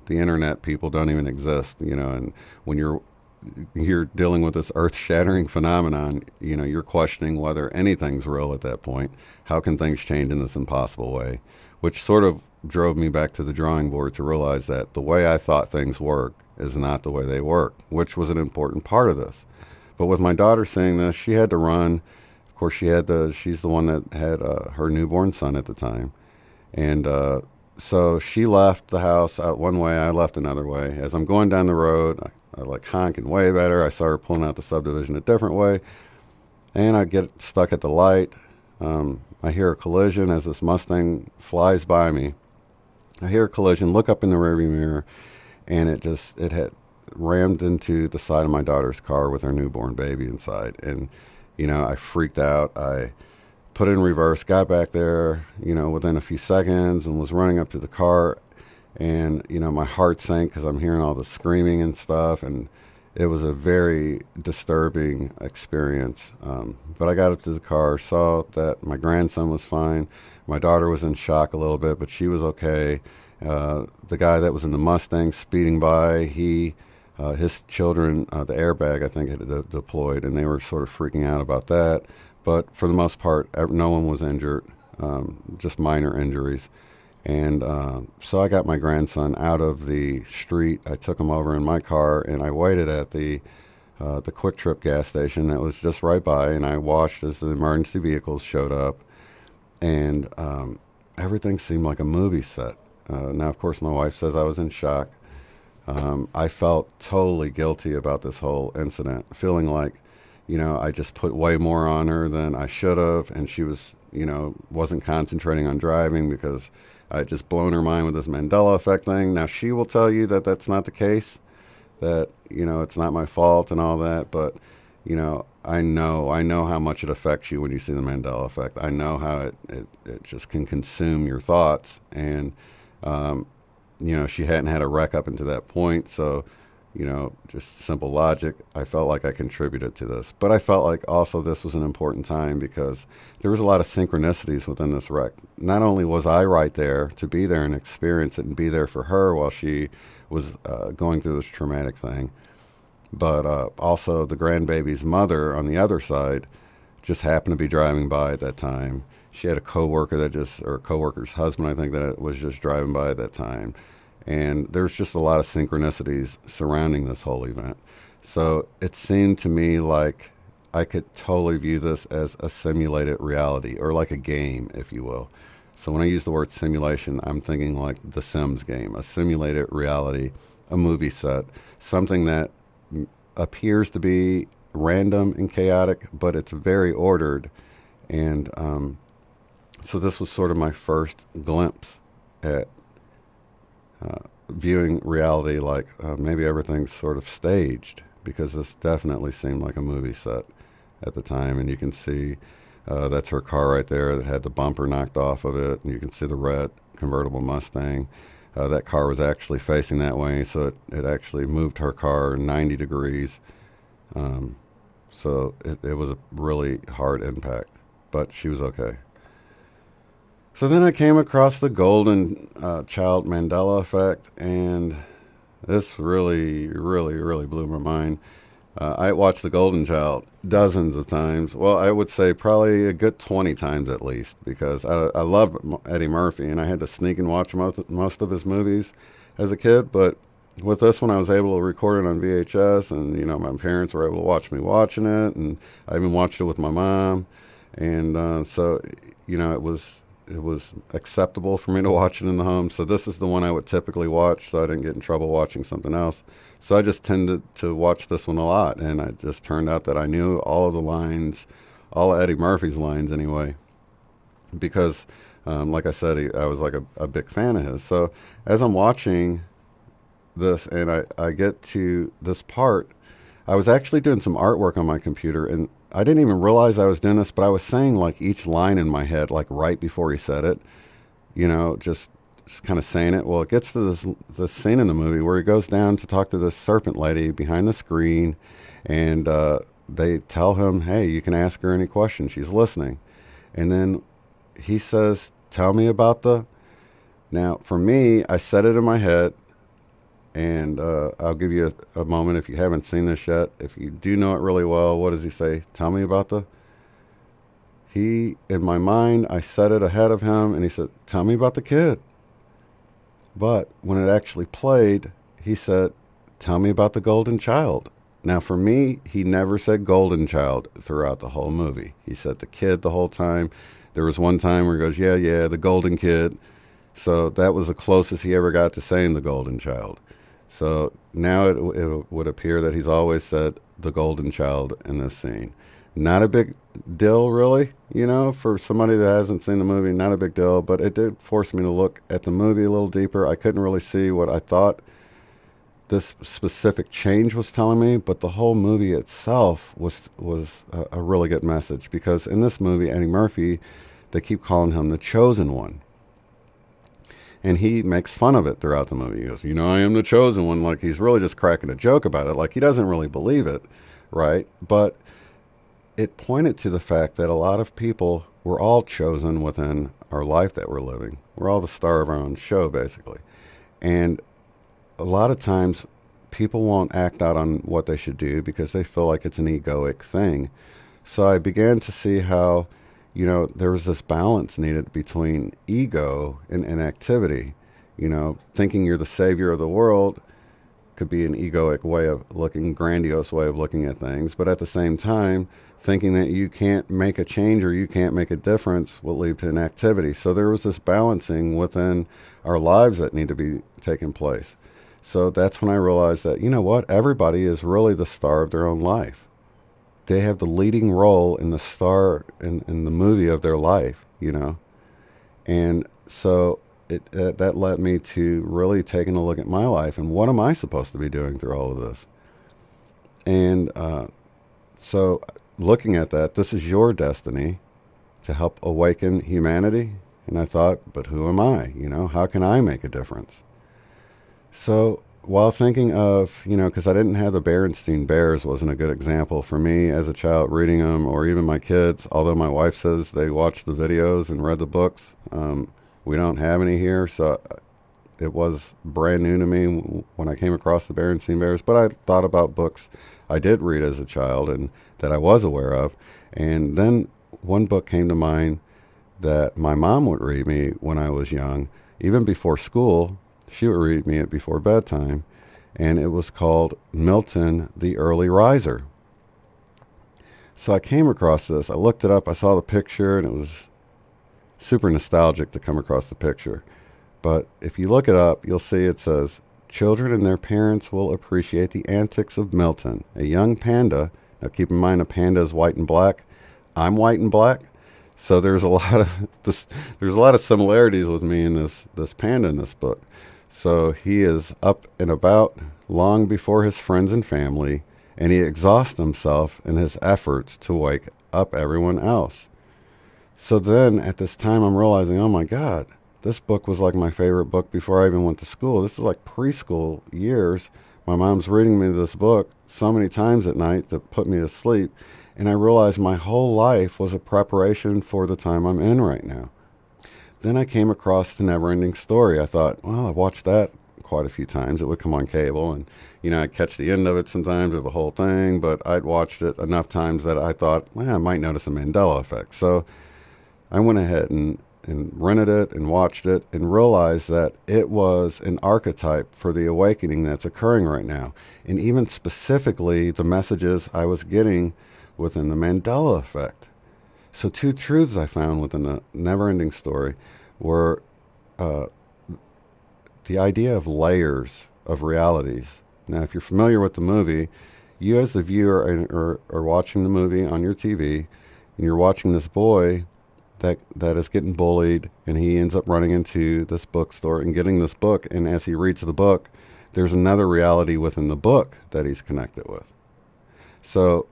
the internet people don't even exist, and when you're dealing with this earth-shattering phenomenon, you're questioning whether anything's real at that point. How can things change in this impossible way? Which sort of drove me back to the drawing board to realize that the way I thought things work is not the way they work, which was an important part of this. But with my daughter saying this, she had to run. Of course, she's the one that had her newborn son at the time. And so she left the house out one way, I left another way. As I'm going down the road, I like honking way better. I saw her pulling out the subdivision a different way. And I get stuck at the light. I hear a collision as this Mustang flies by me. I hear a collision, look up in the rearview mirror, and it had rammed into the side of my daughter's car with her newborn baby inside. And, I freaked out. I put it in reverse, got back there, within a few seconds and was running up to the car. And, my heart sank because I'm hearing all the screaming and stuff. And it was a very disturbing experience. But I got up to the car, saw that my grandson was fine. My daughter was in shock a little bit, but she was okay. The guy that was in the Mustang speeding by, his children, the airbag, I think, had deployed, and they were sort of freaking out about that. But for the most part, no one was injured, just minor injuries. And so I got my grandson out of the street. I took him over in my car, and I waited at the Quick Trip gas station that was just right by, and I watched as the emergency vehicles showed up, and everything seemed like a movie set. Now, of course, my wife says I was in shock. I felt totally guilty about this whole incident, feeling like, I just put way more on her than I should have, and she was, wasn't concentrating on driving because I had just blown her mind with this Mandela Effect thing. Now, she will tell you that that's not the case, that, it's not my fault and all that, but, I know how much it affects you when you see the Mandela Effect. I know how it just can consume your thoughts, and, she hadn't had a wreck up until that point, so, just simple logic, I felt like I contributed to this. But I felt like also this was an important time because there was a lot of synchronicities within this wreck. Not only was I right there to be there and experience it and be there for her while she was going through this traumatic thing, but also the grandbaby's mother on the other side just happened to be driving by at that time. She had a coworker or a coworker's husband, I think, that was just driving by at that time. And there's just a lot of synchronicities surrounding this whole event. So it seemed to me like I could totally view this as a simulated reality, or like a game, if you will. So when I use the word simulation, I'm thinking like the Sims game, a simulated reality, a movie set, something that appears to be random and chaotic, but it's very ordered. And so this was sort of my first glimpse at viewing reality like maybe everything's sort of staged, because this definitely seemed like a movie set at the time. And you can see that's her car right there that had the bumper knocked off of it, and you can see the red convertible Mustang. That car was actually facing that way, so it actually moved her car 90 degrees. So it was a really hard impact, but she was okay. So then I came across the Golden Child Mandela Effect, and this really, really, really blew my mind. I watched the Golden Child dozens of times. Well, I would say probably a good 20 times at least, because I loved Eddie Murphy, and I had to sneak and watch most of his movies as a kid. But with this one, I was able to record it on VHS, and my parents were able to watch me watching it, and I even watched it with my mom, and so it was acceptable for me to watch it in the home. So this is the one I would typically watch, so I didn't get in trouble watching something else. So I just tended to watch this one a lot, and it just turned out that I knew all of the lines, all of Eddie Murphy's lines anyway, because, like I said, I was like a big fan of his. So as I'm watching this and I get to this part, I was actually doing some artwork on my computer, and I didn't even realize I was doing this, but I was saying like each line in my head, like right before he said it, just kind of saying it. Well, it gets to this scene in the movie where he goes down to talk to this serpent lady behind the screen, and they tell him, hey, you can ask her any question. She's listening. And then he says, tell me about the... Now, for me, I said it in my head, and I'll give you a moment if you haven't seen this yet. If you do know it really well, what does he say? Tell me about the... In my mind, I said it ahead of him, and he said, tell me about the kid. But when it actually played, he said, tell me about the golden child. Now, for me, he never said golden child throughout the whole movie. He said the kid the whole time. There was one time where he goes, yeah, the golden kid. So that was the closest he ever got to saying the golden child. So now it would appear that he's always said the golden child in this scene. Not a big deal, really, for somebody that hasn't seen the movie, not a big deal, but it did force me to look at the movie a little deeper. I couldn't really see what I thought this specific change was telling me, but the whole movie itself was a really good message, because in this movie, Eddie Murphy, they keep calling him the chosen one. And he makes fun of it throughout the movie. He goes, I am the chosen one. Like, he's really just cracking a joke about it. Like, he doesn't really believe it, right? But it pointed to the fact that a lot of people were all chosen within our life that we're living. We're all the star of our own show, basically. And a lot of times people won't act out on what they should do because they feel like it's an egoic thing. So I began to see how, there was this balance needed between ego and activity. Thinking you're the savior of the world could be an egoic way of looking, grandiose way of looking at things. But at the same time, thinking that you can't make a change or you can't make a difference will lead to an activity. So there was this balancing within our lives that need to be taking place. So that's when I realized that, everybody is really the star of their own life. They have the leading role in the star in the movie of their life, And so that led me to really taking a look at my life and what am I supposed to be doing through all of this. And so looking at that, this is your destiny to help awaken humanity. And I thought, but who am I? How can I make a difference? So while thinking of, because I didn't have the Berenstain Bears wasn't a good example for me as a child reading them, or even my kids, although my wife says they watched the videos and read the books. We don't have any here, so it was brand new to me when I came across the Berenstain Bears. But I thought about books I did read as a child and that I was aware of. And then one book came to mind that my mom would read me when I was young, even before school. She would read me it before bedtime, and it was called Milton the Early Riser. So I came across this. I looked it up. I saw the picture, and it was super nostalgic to come across the picture. But if you look it up, you'll see it says, children and their parents will appreciate the antics of Milton, a young panda. Now keep in mind, a panda is white and black. I'm white and black. So there's a lot of similarities with me and this panda in this book. So he is up and about long before his friends and family, and he exhausts himself in his efforts to wake up everyone else. So then at this time I'm realizing, oh my God, this book was like my favorite book before I even went to school. This is like preschool years. My mom's reading me this book so many times at night to put me to sleep, and I realized my whole life was a preparation for the time I'm in right now. Then I came across The Never-Ending Story. I thought, well, I've watched that quite a few times. It would come on cable, and, I'd catch the end of it sometimes or the whole thing, but I'd watched it enough times that I thought, well, I might notice a Mandela effect. So I went ahead and rented it and watched it and realized that it was an archetype for the awakening that's occurring right now. And even specifically, the messages I was getting within the Mandela effect. So two truths I found within the Never-Ending Story were the idea of layers of realities. Now, if you're familiar with the movie, you as the viewer are watching the movie on your TV. And you're watching this boy that is getting bullied, and he ends up running into this bookstore and getting this book. And as he reads the book, there's another reality within the book that he's connected with. So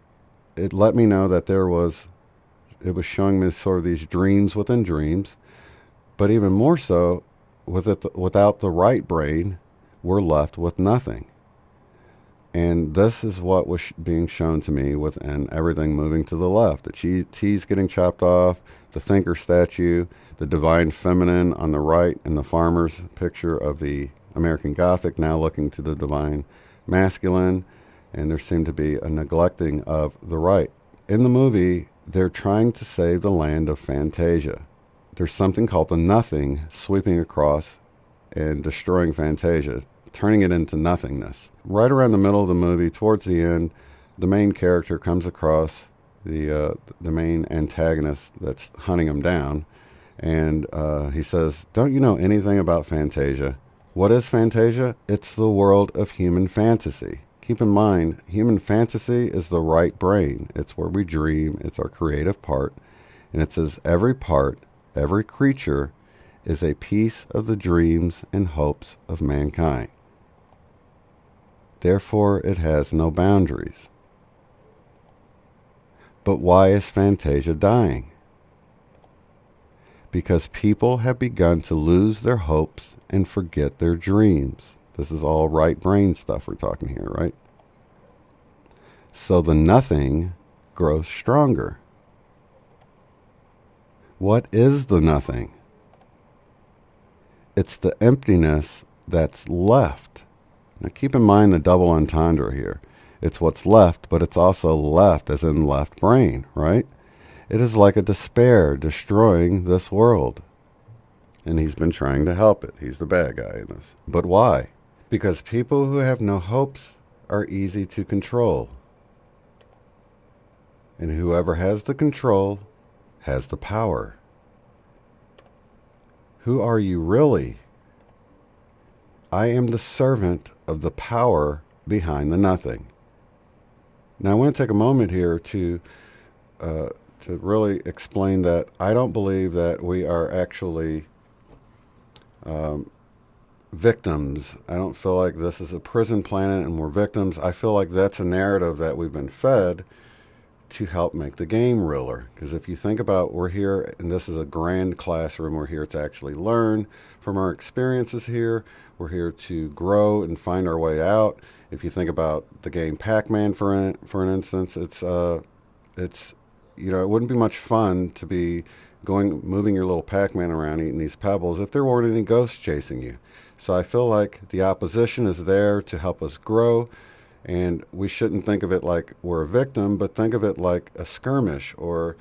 it let me know that it was showing me sort of these dreams within dreams, but even more so, without the right brain, we're left with nothing. And this is what was being shown to me within everything moving to the left. The T's getting chopped off, the thinker statue, the divine feminine on the right, and the farmer's picture of the American Gothic now looking to the divine masculine. And there seemed to be a neglecting of the right. In the movie, they're trying to save the land of Fantasia. There's something called the nothing sweeping across and destroying Fantasia, turning it into nothingness. Right around the middle of the movie, towards the end, the main character comes across the main antagonist that's hunting him down, and he says, "Don't you know anything about Fantasia?" What is Fantasia? It's the world of human fantasy. Keep in mind, human fantasy is the right brain. It's where we dream. It's our creative part. And it says every part, every creature is a piece of the dreams and hopes of mankind. Therefore, it has no boundaries. But why is Fantasia dying? Because people have begun to lose their hopes and forget their dreams. This is all right brain stuff we're talking here, right? So the nothing grows stronger. What is the nothing? It's the emptiness that's left. Now keep in mind the double entendre here. It's what's left, but it's also left as in left brain, right? It is like a despair destroying this world. And he's been trying to help it. He's the bad guy in this. But why? Because people who have no hopes are easy to control. And whoever has the control has the power. Who are you really? I am the servant of the power behind the nothing. Now I want to take a moment here to really explain that I don't believe that we are actually victims. I don't feel like this is a prison planet and we're victims. I feel like that's a narrative that we've been fed to help make the game realer. Because if you think about, we're here, and this is a grand classroom, we're here to actually learn from our experiences here. We're here to grow and find our way out. If you think about the game Pac-Man, for an instance, it's you know, it wouldn't be much fun to be moving your little Pac-Man around eating these pebbles if there weren't any ghosts chasing you. So I feel like the opposition is there to help us grow. And we shouldn't think of it like we're a victim, but think of it like a skirmish or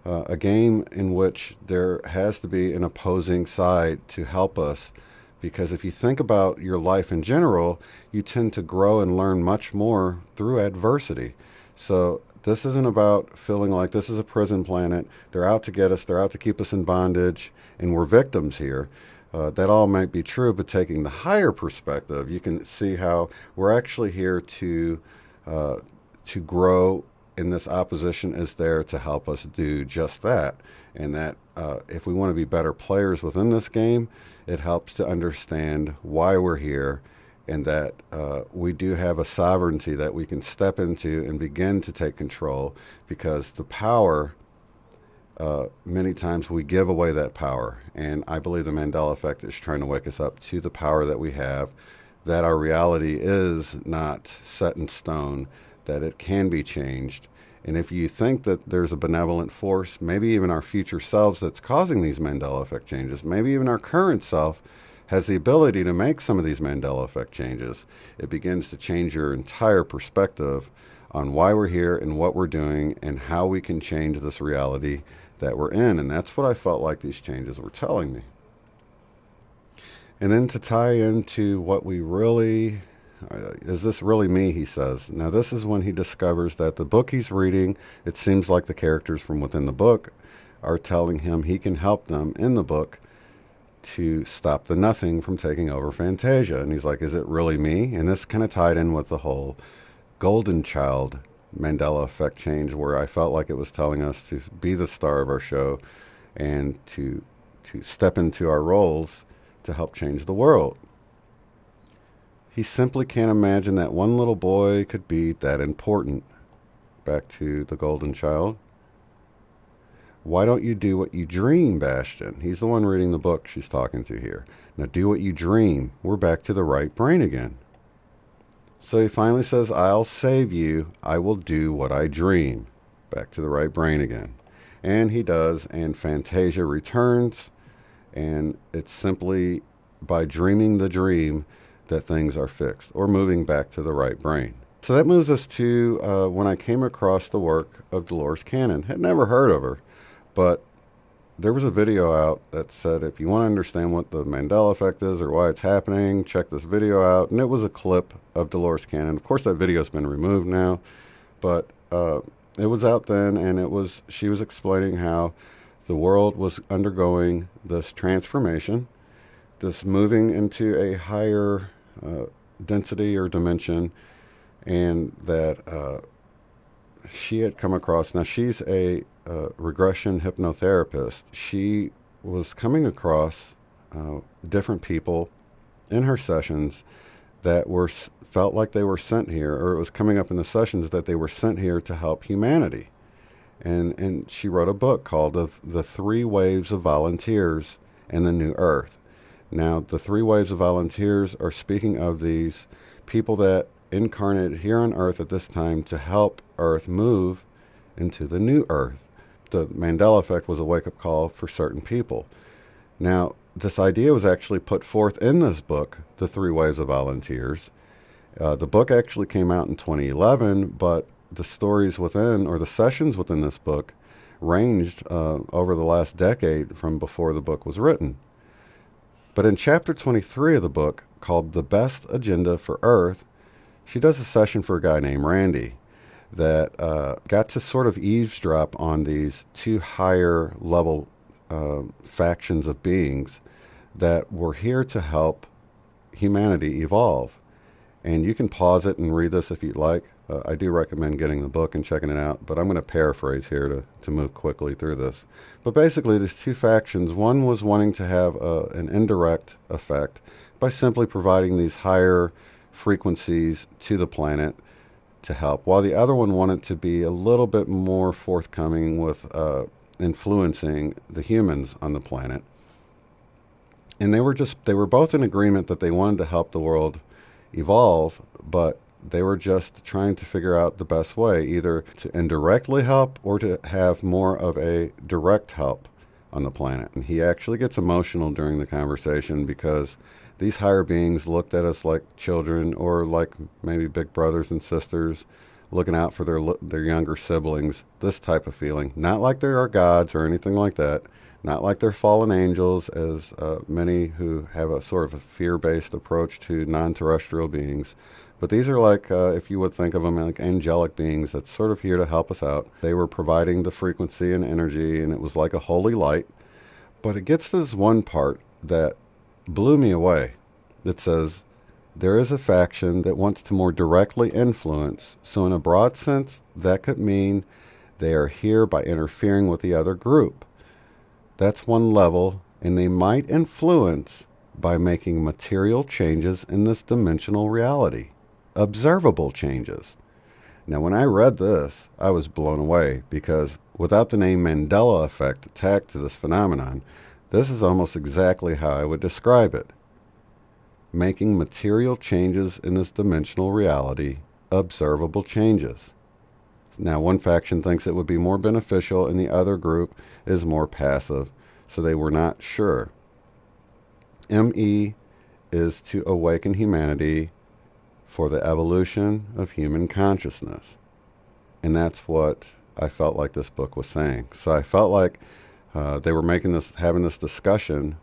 a game in which there has to be an opposing side to help us. Because if you think about your life in general, you tend to grow and learn much more through adversity. So this isn't about feeling like this is a prison planet. They're out to get us. They're out to keep us in bondage, and we're victims here. That all might be true, but taking the higher perspective, you can see how we're actually here to grow, and this opposition is there to help us do just that. And that if we want to be better players within this game, it helps to understand why we're here, and that we do have a sovereignty that we can step into and begin to take control, because the power, many times we give away that power. And I believe the Mandela Effect is trying to wake us up to the power that we have, that our reality is not set in stone, that it can be changed. And if you think that there's a benevolent force, maybe even our future selves that's causing these Mandela Effect changes, maybe even our current self has the ability to make some of these Mandela Effect changes, it begins to change your entire perspective on why we're here and what we're doing and how we can change this reality that we're in. And that's what I felt like these changes were telling me. And then to tie into what we really, is this really me, he says. Now this is when he discovers that the book he's reading, it seems like the characters from within the book are telling him he can help them in the book to stop the nothing from taking over Fantasia. And he's like, is it really me? And this kind of tied in with the whole golden child Mandela Effect change, where I felt like it was telling us to be the star of our show and to step into our roles to help change the world. He simply can't imagine that one little boy could be that important. Back to the golden child. Why don't you do what you dream, Bastion? He's the one reading the book she's talking to here. Now do what you dream. We're back to the right brain again. So he finally says, I'll save you. I will do what I dream. Back to the right brain again. And he does, and Fantasia returns, and it's simply by dreaming the dream that things are fixed, or moving back to the right brain. So that moves us to when I came across the work of Dolores Cannon. Had never heard of her, but there was a video out that said, if you want to understand what the Mandela Effect is or why it's happening, check this video out. And it was a clip of Dolores Cannon. Of course, that video's been removed now, but it was out then, and she was explaining how the world was undergoing this transformation, this moving into a higher density or dimension, and that she had come across, now she's a regression hypnotherapist. She was coming across different people in her sessions that felt like they were sent here, or it was coming up in the sessions that they were sent here to help humanity. And she wrote a book called The Three Waves of Volunteers and the New Earth. Now, the three waves of volunteers are speaking of these people that incarnated here on Earth at this time to help Earth move into the new Earth. The Mandela Effect was a wake-up call for certain people. Now, this idea was actually put forth in this book, The Three Waves of Volunteers. The book actually came out in 2011, but the stories within, or the sessions within this book, ranged over the last decade from before the book was written. But in chapter 23 of the book, called The Best Agenda for Earth, she does a session for a guy named Randy that got to sort of eavesdrop on these two higher level factions of beings that were here to help humanity evolve. And you can pause it and read this if you'd like. I do recommend getting the book and checking it out, but I'm going to paraphrase here to move quickly through this. But basically, these two factions, one was wanting to have an indirect effect by simply providing these higher frequencies to the planet to help, while the other one wanted to be a little bit more forthcoming with influencing the humans on the planet. And they were both in agreement that they wanted to help the world evolve, but they were just trying to figure out the best way, either to indirectly help or to have more of a direct help on the planet. And he actually gets emotional during the conversation because these higher beings looked at us like children, or like maybe big brothers and sisters looking out for their younger siblings, this type of feeling. Not like they are gods or anything like that. Not like they're fallen angels, as many who have a sort of a fear-based approach to non-terrestrial beings. But these are like, if you would think of them like angelic beings that's sort of here to help us out. They were providing the frequency and energy, and it was like a holy light. But it gets to this one part that blew me away. That says, there is a faction that wants to more directly influence. So in a broad sense, that could mean they are here by interfering with the other group. That's one level, and they might influence by making material changes in this dimensional reality. Observable changes. Now, when I read this, I was blown away, because without the name Mandela Effect tagged to this phenomenon, this is almost exactly how I would describe it. Making material changes in this dimensional reality, observable changes. Now, one faction thinks it would be more beneficial, and the other group is more passive, so they were not sure. ME is to awaken humanity for the evolution of human consciousness. And that's what I felt like this book was saying. So I felt like they were having this discussion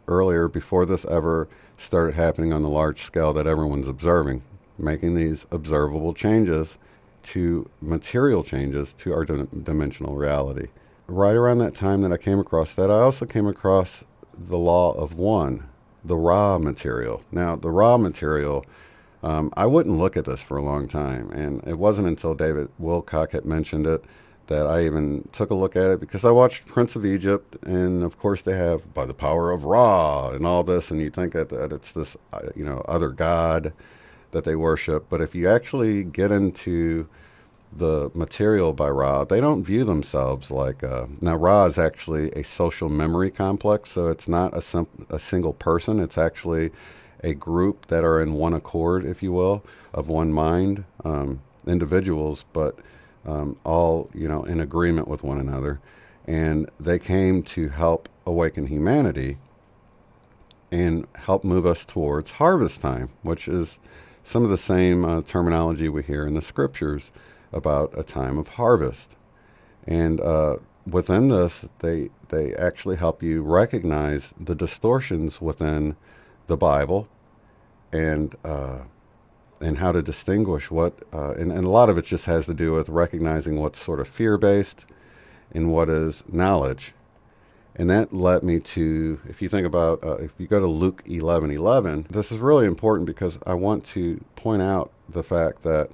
earlier, before this ever started happening on the large scale that everyone's observing, making these observable changes to material changes to our dimensional reality. Right around that time that I came across that, I also came across the law of one, the raw material. Now, the raw material I wouldn't look at this for a long time, and it wasn't until David Wilcock had mentioned it that I even took a look at it, because I watched Prince of Egypt, and of course they have by the power of Ra and all this, and you think that it's this other god that they worship. But if you actually get into the material by Ra, they don't view themselves like now Ra is actually a social memory complex, so it's not a single person. It's actually a group that are in one accord, if you will, of one mind, individuals, but all in agreement with one another, and they came to help awaken humanity and help move us towards harvest time, which is some of the same terminology we hear in the scriptures about a time of harvest. And within this, they actually help you recognize the distortions within the Bible, and how to distinguish what, and a lot of it just has to do with recognizing what's sort of fear-based and what is knowledge. And that led me to, if you think about, if you go to Luke 11:11, this is really important because I want to point out the fact that,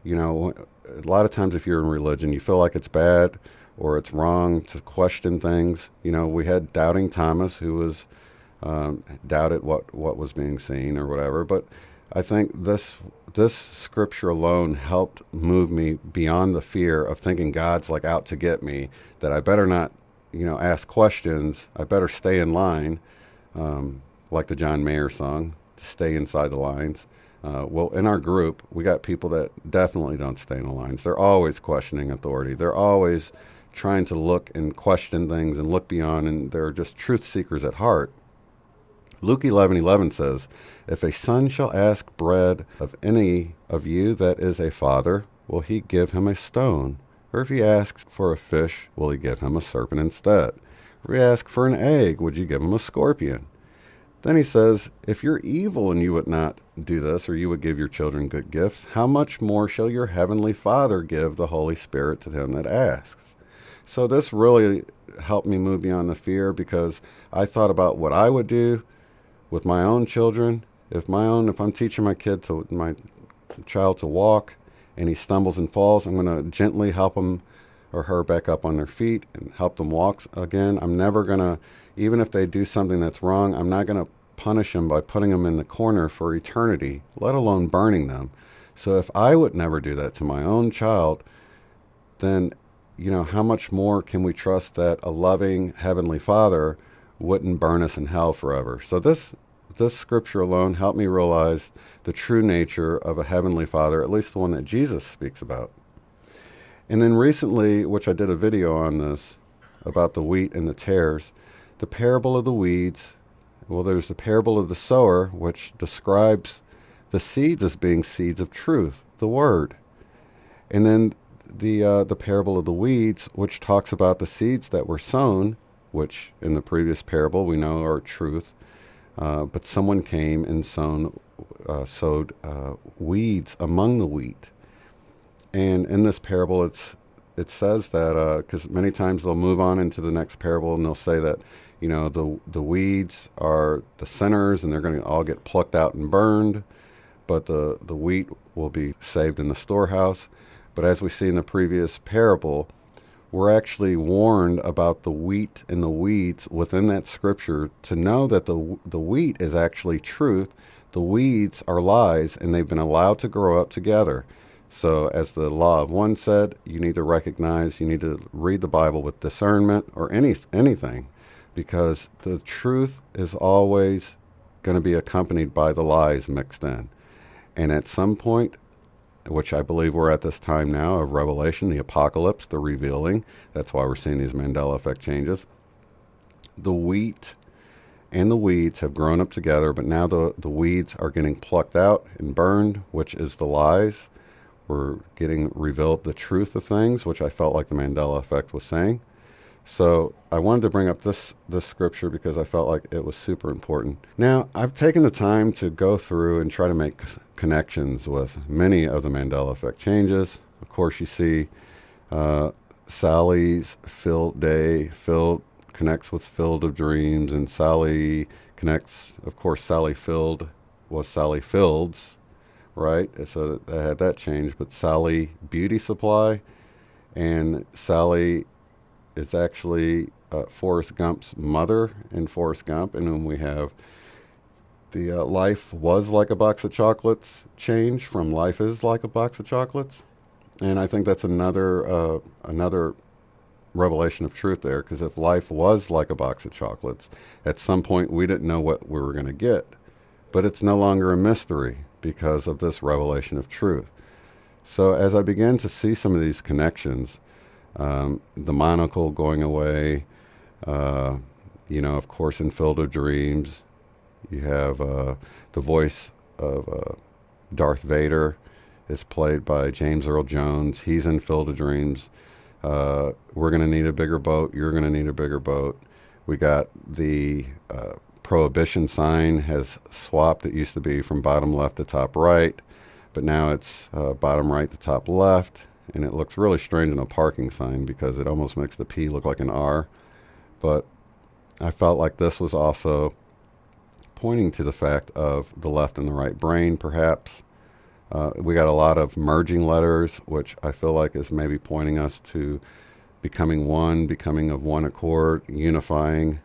a lot of times if you're in religion, you feel like it's bad or it's wrong to question things. We had Doubting Thomas, who was doubted what was being seen or whatever. But I think this scripture alone helped move me beyond the fear of thinking God's like out to get me, that I better not ask questions. I better stay in line, like the John Mayer song, to stay inside the lines. Well, in our group, we got people that definitely don't stay in the lines. They're always questioning authority. They're always trying to look and question things and look beyond, and they're just truth seekers at heart. Luke 11:11 says, "If a son shall ask bread of any of you that is a father, will he give him a stone? Or if he asks for a fish, will he give him a serpent instead? Or if he asks for an egg, would you give him a scorpion?" Then he says, "If you're evil and you would not do this, or you would give your children good gifts, how much more shall your heavenly Father give the Holy Spirit to him that asks?" So this really helped me move beyond the fear, because I thought about what I would do with my own children. If I'm teaching my child to walk, and he stumbles and falls, I'm going to gently help him or her back up on their feet and help them walk again. I'm never going to, even if they do something that's wrong, I'm not going to punish them by putting them in the corner for eternity, let alone burning them. So if I would never do that to my own child, then, how much more can we trust that a loving Heavenly Father wouldn't burn us in hell forever? So this scripture alone helped me realize the true nature of a Heavenly Father, at least the one that Jesus speaks about. And then recently, which I did a video on this, about the wheat and the tares, the parable of the weeds. Well, there's the parable of the sower, which describes the seeds as being seeds of truth, the Word. And then the parable of the weeds, which talks about the seeds that were sown, which in the previous parable we know are truth. But someone came and sowed weeds among the wheat. And in this parable, it says that, because many times they'll move on into the next parable and they'll say that, the weeds are the sinners and they're going to all get plucked out and burned, but the wheat will be saved in the storehouse. But as we see in the previous parable, we're actually warned about the wheat and the weeds within that scripture, to know that the wheat is actually truth, the weeds are lies, and they've been allowed to grow up together. So as the law of one said, you need to read the Bible with discernment, or anything, because the truth is always going to be accompanied by the lies mixed in. And at some point, which I believe we're at this time now of Revelation, the apocalypse, the revealing. That's why we're seeing these Mandela Effect changes. The wheat and the weeds have grown up together, but now the weeds are getting plucked out and burned, which is the lies. We're getting revealed the truth of things, which I felt like the Mandela Effect was saying. So I wanted to bring up this scripture because I felt like it was super important. Now, I've taken the time to go through and try to make connections with many of the Mandela Effect changes. Of course, you see Sally's filled day, filled connects with filled of dreams, and Sally connects, of course, Sally filled was Sally Fields, right? So I had that changed. But Sally Beauty Supply, and Sally is actually Forrest Gump's mother in Forrest Gump, and then we have the Life Was Like a Box of Chocolates change from Life Is Like a Box of Chocolates. And I think that's another revelation of truth there, because if life was like a box of chocolates, at some point we didn't know what we were going to get. But it's no longer a mystery because of this revelation of truth. So as I began to see some of these connections, the monocle going away, uh, of course, in Field of Dreams, you have the voice of Darth Vader is played by James Earl Jones. He's in Field of Dreams. We're going to need a bigger boat. You're going to need a bigger boat. We got the prohibition sign has swapped. It used to be from bottom left to top right, but now it's bottom right to top left. And it looks really strange in a parking sign because it almost makes the P look like an R. But I felt like this was also pointing to the fact of the left and the right brain, perhaps. We got a lot of merging letters, which I feel like is maybe pointing us to becoming one, becoming of one accord, unifying,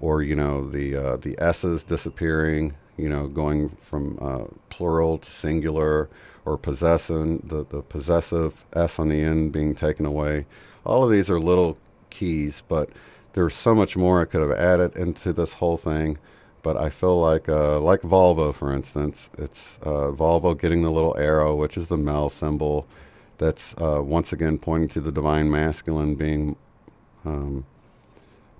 or the S's disappearing, going from plural to singular, or possessing the possessive S on the end being taken away. All of these are little keys, but there's so much more I could have added into this whole thing. But I feel like Volvo, for instance, it's Volvo getting the little arrow, which is the male symbol. That's once again pointing to the divine masculine being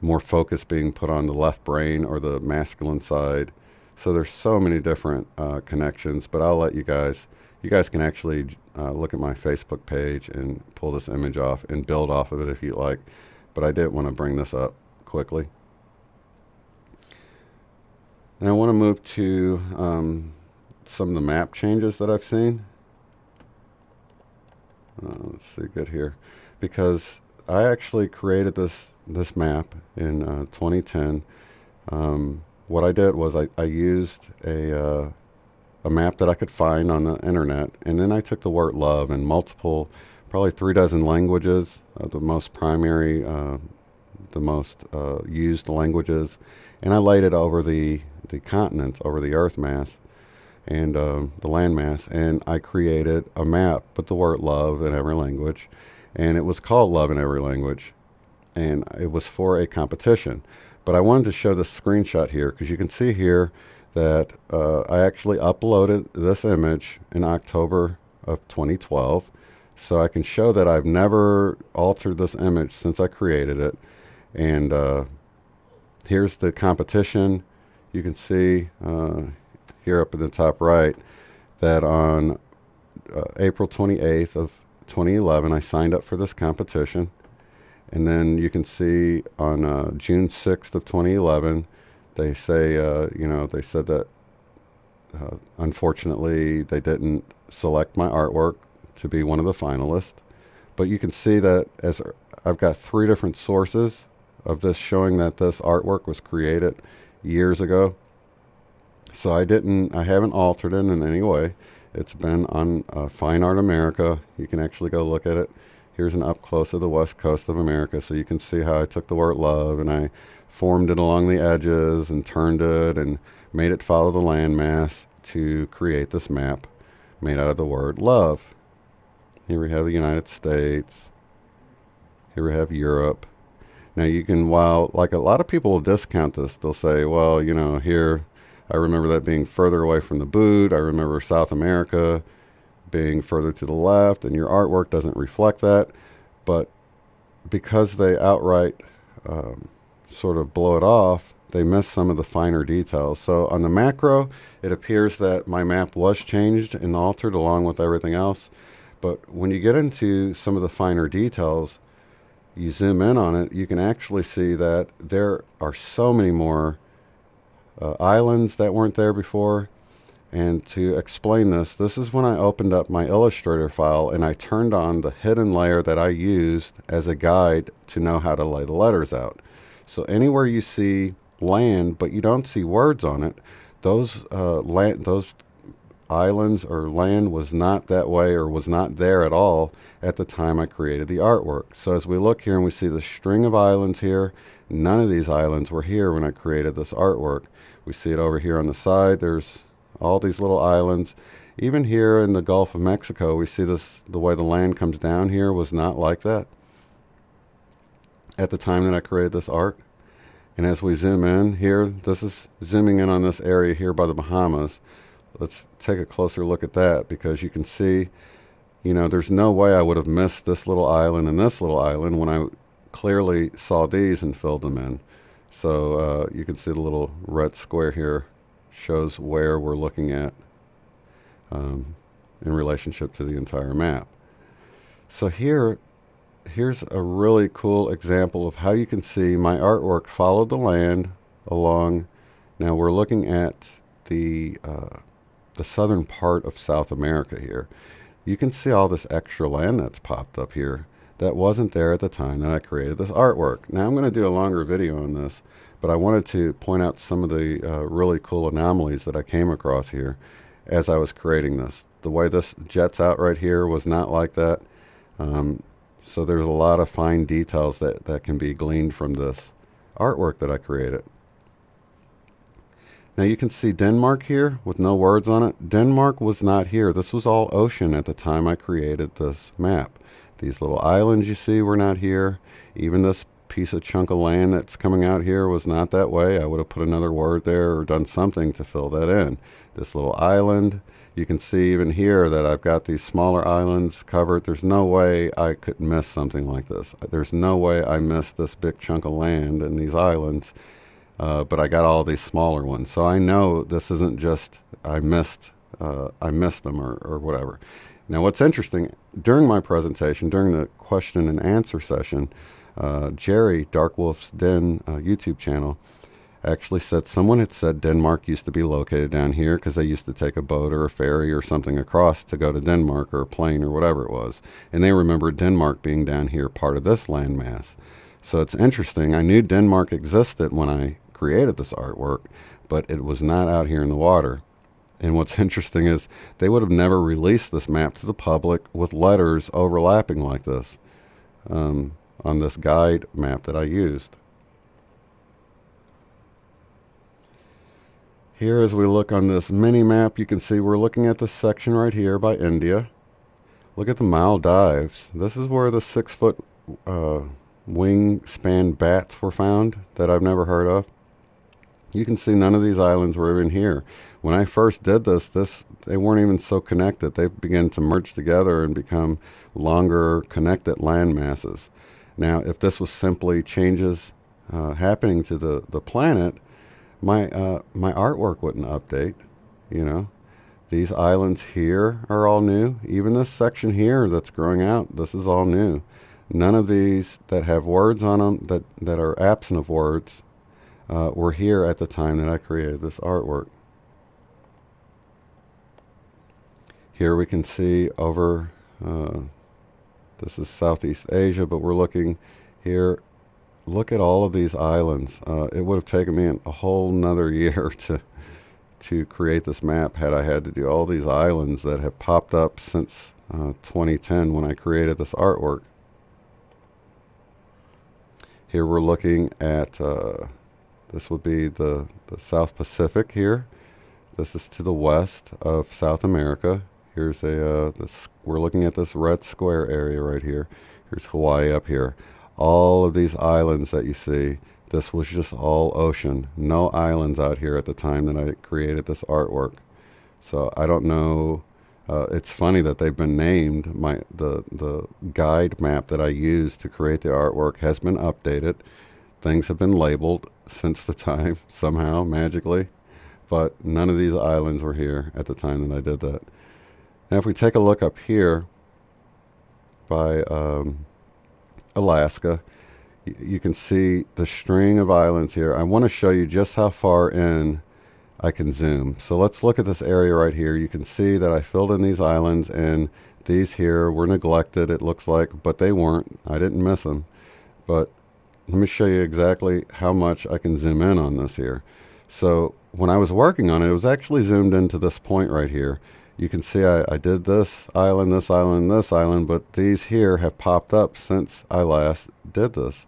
more focus being put on the left brain or the masculine side. So there's so many different connections. But I'll let you guys can actually look at my Facebook page and pull this image off and build off of it if you like. But I did want to bring this up quickly. Now I want to move to some of the map changes that I've seen. Let's see, good here, because I actually created this map in 2010. What I did was I used a map that I could find on the internet, and then I took the word love in multiple, probably 36 languages, the most primary, the most used languages, and I laid it over the continents, over the earth mass and the land mass, and I created a map with the word love in every language, and it was called Love in Every Language, and it was for a competition. But I wanted to show this screenshot here because you can see here that I actually uploaded this image in October of 2012, so I can show that I've never altered this image since I created it. And here's the competition. You can see here up in the top right that on April 28th of 2011, I signed up for this competition. And then you can see on June 6th of 2011, they say, they said that unfortunately they didn't select my artwork to be one of the finalists. But you can see that as I've got 3 different sources of this showing that this artwork was created years ago. So I haven't altered it in any way. It's been on Fine Art America. You can actually go look at it. Here's an up close of the west coast of America, so you can see how I took the word love and I formed it along the edges and turned it and made it follow the landmass to create this map made out of the word love. Here we have the United States. Here we have Europe. Now you can, while like a lot of people will discount this, they'll say, well, here I remember that being further away from the boot. I remember South America being further to the left, and your artwork doesn't reflect that. But because they outright sort of blow it off, they miss some of the finer details. So on the macro, it appears that my map was changed and altered along with everything else. But when you get into some of the finer details, you zoom in on it, you can actually see that there are so many more islands that weren't there before. And to explain this is when I opened up my Illustrator file and I turned on the hidden layer that I used as a guide to know how to lay the letters out. So anywhere you see land but you don't see words on it, those islands or land was not that way or was not there at all at the time I created the artwork. So as we look here and we see the string of islands here, none of these islands were here when I created this artwork. We see it over here on the side. There's all these little islands. Even here in the Gulf of Mexico, we see this, the way the land comes down here was not like that at the time that I created this art. And as we zoom in here, this is zooming in on this area here by the Bahamas. Let's take a closer look at that, because you can see, you know, there's no way I would have missed this little island and this little island when I clearly saw these and filled them in. So you can see the little red square here shows where we're looking at in relationship to the entire map. So here's a really cool example of how you can see my artwork followed the land along. Now we're looking at the southern part of South America here. You can see all this extra land that's popped up here that wasn't there at the time that I created this artwork. Now I'm going to do a longer video on this, but I wanted to point out some of the really cool anomalies that I came across here as I was creating this. The way this jets out right here was not like that. So there's a lot of fine details that can be gleaned from this artwork that I created. Now you can see Denmark here with no words on it. Denmark was not here. This was all ocean at the time I created this map. These little islands you see were not here. Even this piece of chunk of land that's coming out here was not that way. I would have put another word there or done something to fill that in. This little island, you can see even here that I've got these smaller islands covered. There's no way I could miss something like this. There's no way I missed this big chunk of land and these islands. But I got all these smaller ones. So I know this isn't just I missed them or whatever. Now what's interesting, during my presentation, during the question and answer session, Jerry, Dark Wolf's Den YouTube channel, actually said someone had said Denmark used to be located down here because they used to take a boat or a ferry or something across to go to Denmark, or a plane or whatever it was. And they remembered Denmark being down here, part of this landmass. So it's interesting. I knew Denmark existed when I created this artwork, but it was not out here in the water. And what's interesting is they would have never released this map to the public with letters overlapping like this on this guide map that I used. Here, as we look on this mini map, you can see we're looking at this section right here by India. Look at the Maldives. This is where the 6-foot wingspan bats were found that I've never heard of. You can see none of these islands were even here. When I first did this, they weren't even so connected. They began to merge together and become longer connected land masses. Now, if this was simply changes happening to the planet, my artwork wouldn't update. You know, these islands here are all new. Even this section here that's growing out, this is all new. None of these that have words on them that are absent of words were here at the time that I created this artwork. Here we can see over, this is Southeast Asia, but we're looking here. Look at all of these islands. It would have taken me a whole nother year to create this map had I had to do all these islands that have popped up since 2010 when I created this artwork. Here we're looking at, this would be the South Pacific here. This is to the west of South America. Here's we're looking at this red square area right here. Here's Hawaii up here. All of these islands that you see, this was just all ocean. No islands out here at the time that I created this artwork. So I don't know. It's funny that they've been named. The guide map that I used to create the artwork has been updated. Things have been labeled since the time, somehow, magically. But none of these islands were here at the time that I did that. Now if we take a look up here by Alaska, you can see the string of islands here. I want to show you just how far in I can zoom. So let's look at this area right here. You can see that I filled in these islands, and these here were neglected, it looks like, but they weren't. I didn't miss them. But let me show you exactly how much I can zoom in on this here. So when I was working on it, it was actually zoomed into this point right here. You can see I did this island, this island, this island, but these here have popped up since I last did this.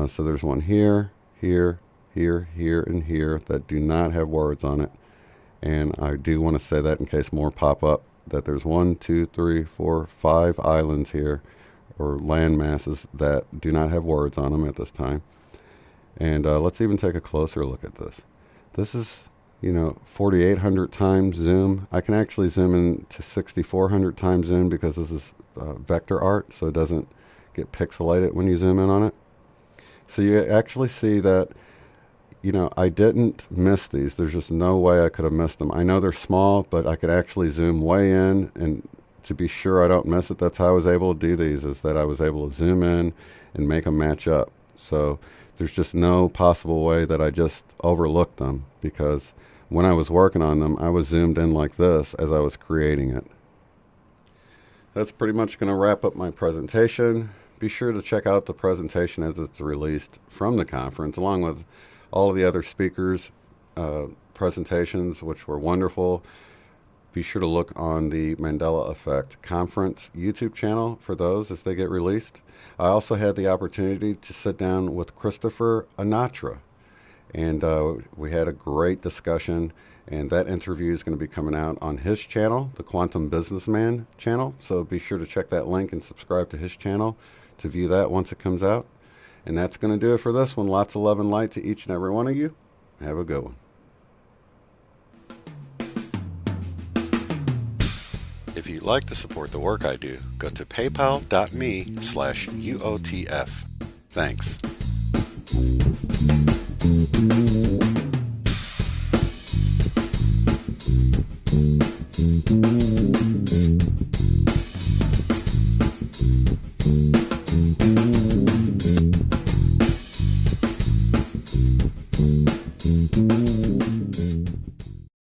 So there's one here, here, here, here, and here that do not have words on it. And I do want to say that in case more pop up, that there's 1, 2, 3, 4, 5 islands here, or land masses that do not have words on them at this time. And let's even take a closer look at this. This is, 4,800 times zoom. I can actually zoom in to 6,400 times zoom because this is vector art, so it doesn't get pixelated when you zoom in on it. So you actually see that, I didn't miss these. There's just no way I could have missed them. I know they're small, but I could actually zoom way in, and to be sure I don't miss it, that's how I was able to do these, is that I was able to zoom in and make them match up. So there's just no possible way that I just overlooked them, because when I was working on them, I was zoomed in like this as I was creating it. That's pretty much going to wrap up my presentation. Be sure to check out the presentation as it's released from the conference, along with all of the other speakers' presentations, which were wonderful. Be sure to look on the Mandela Effect Conference YouTube channel for those as they get released. I also had the opportunity to sit down with Christopher Anatra, and we had a great discussion, and that interview is going to be coming out on his channel, the Quantum Businessman channel. So be sure to check that link and subscribe to his channel to view that once it comes out. And that's going to do it for this one. Lots of love and light to each and every one of you. Have a good one. If you'd like to support the work I do, go to paypal.me/UOTF. Thanks.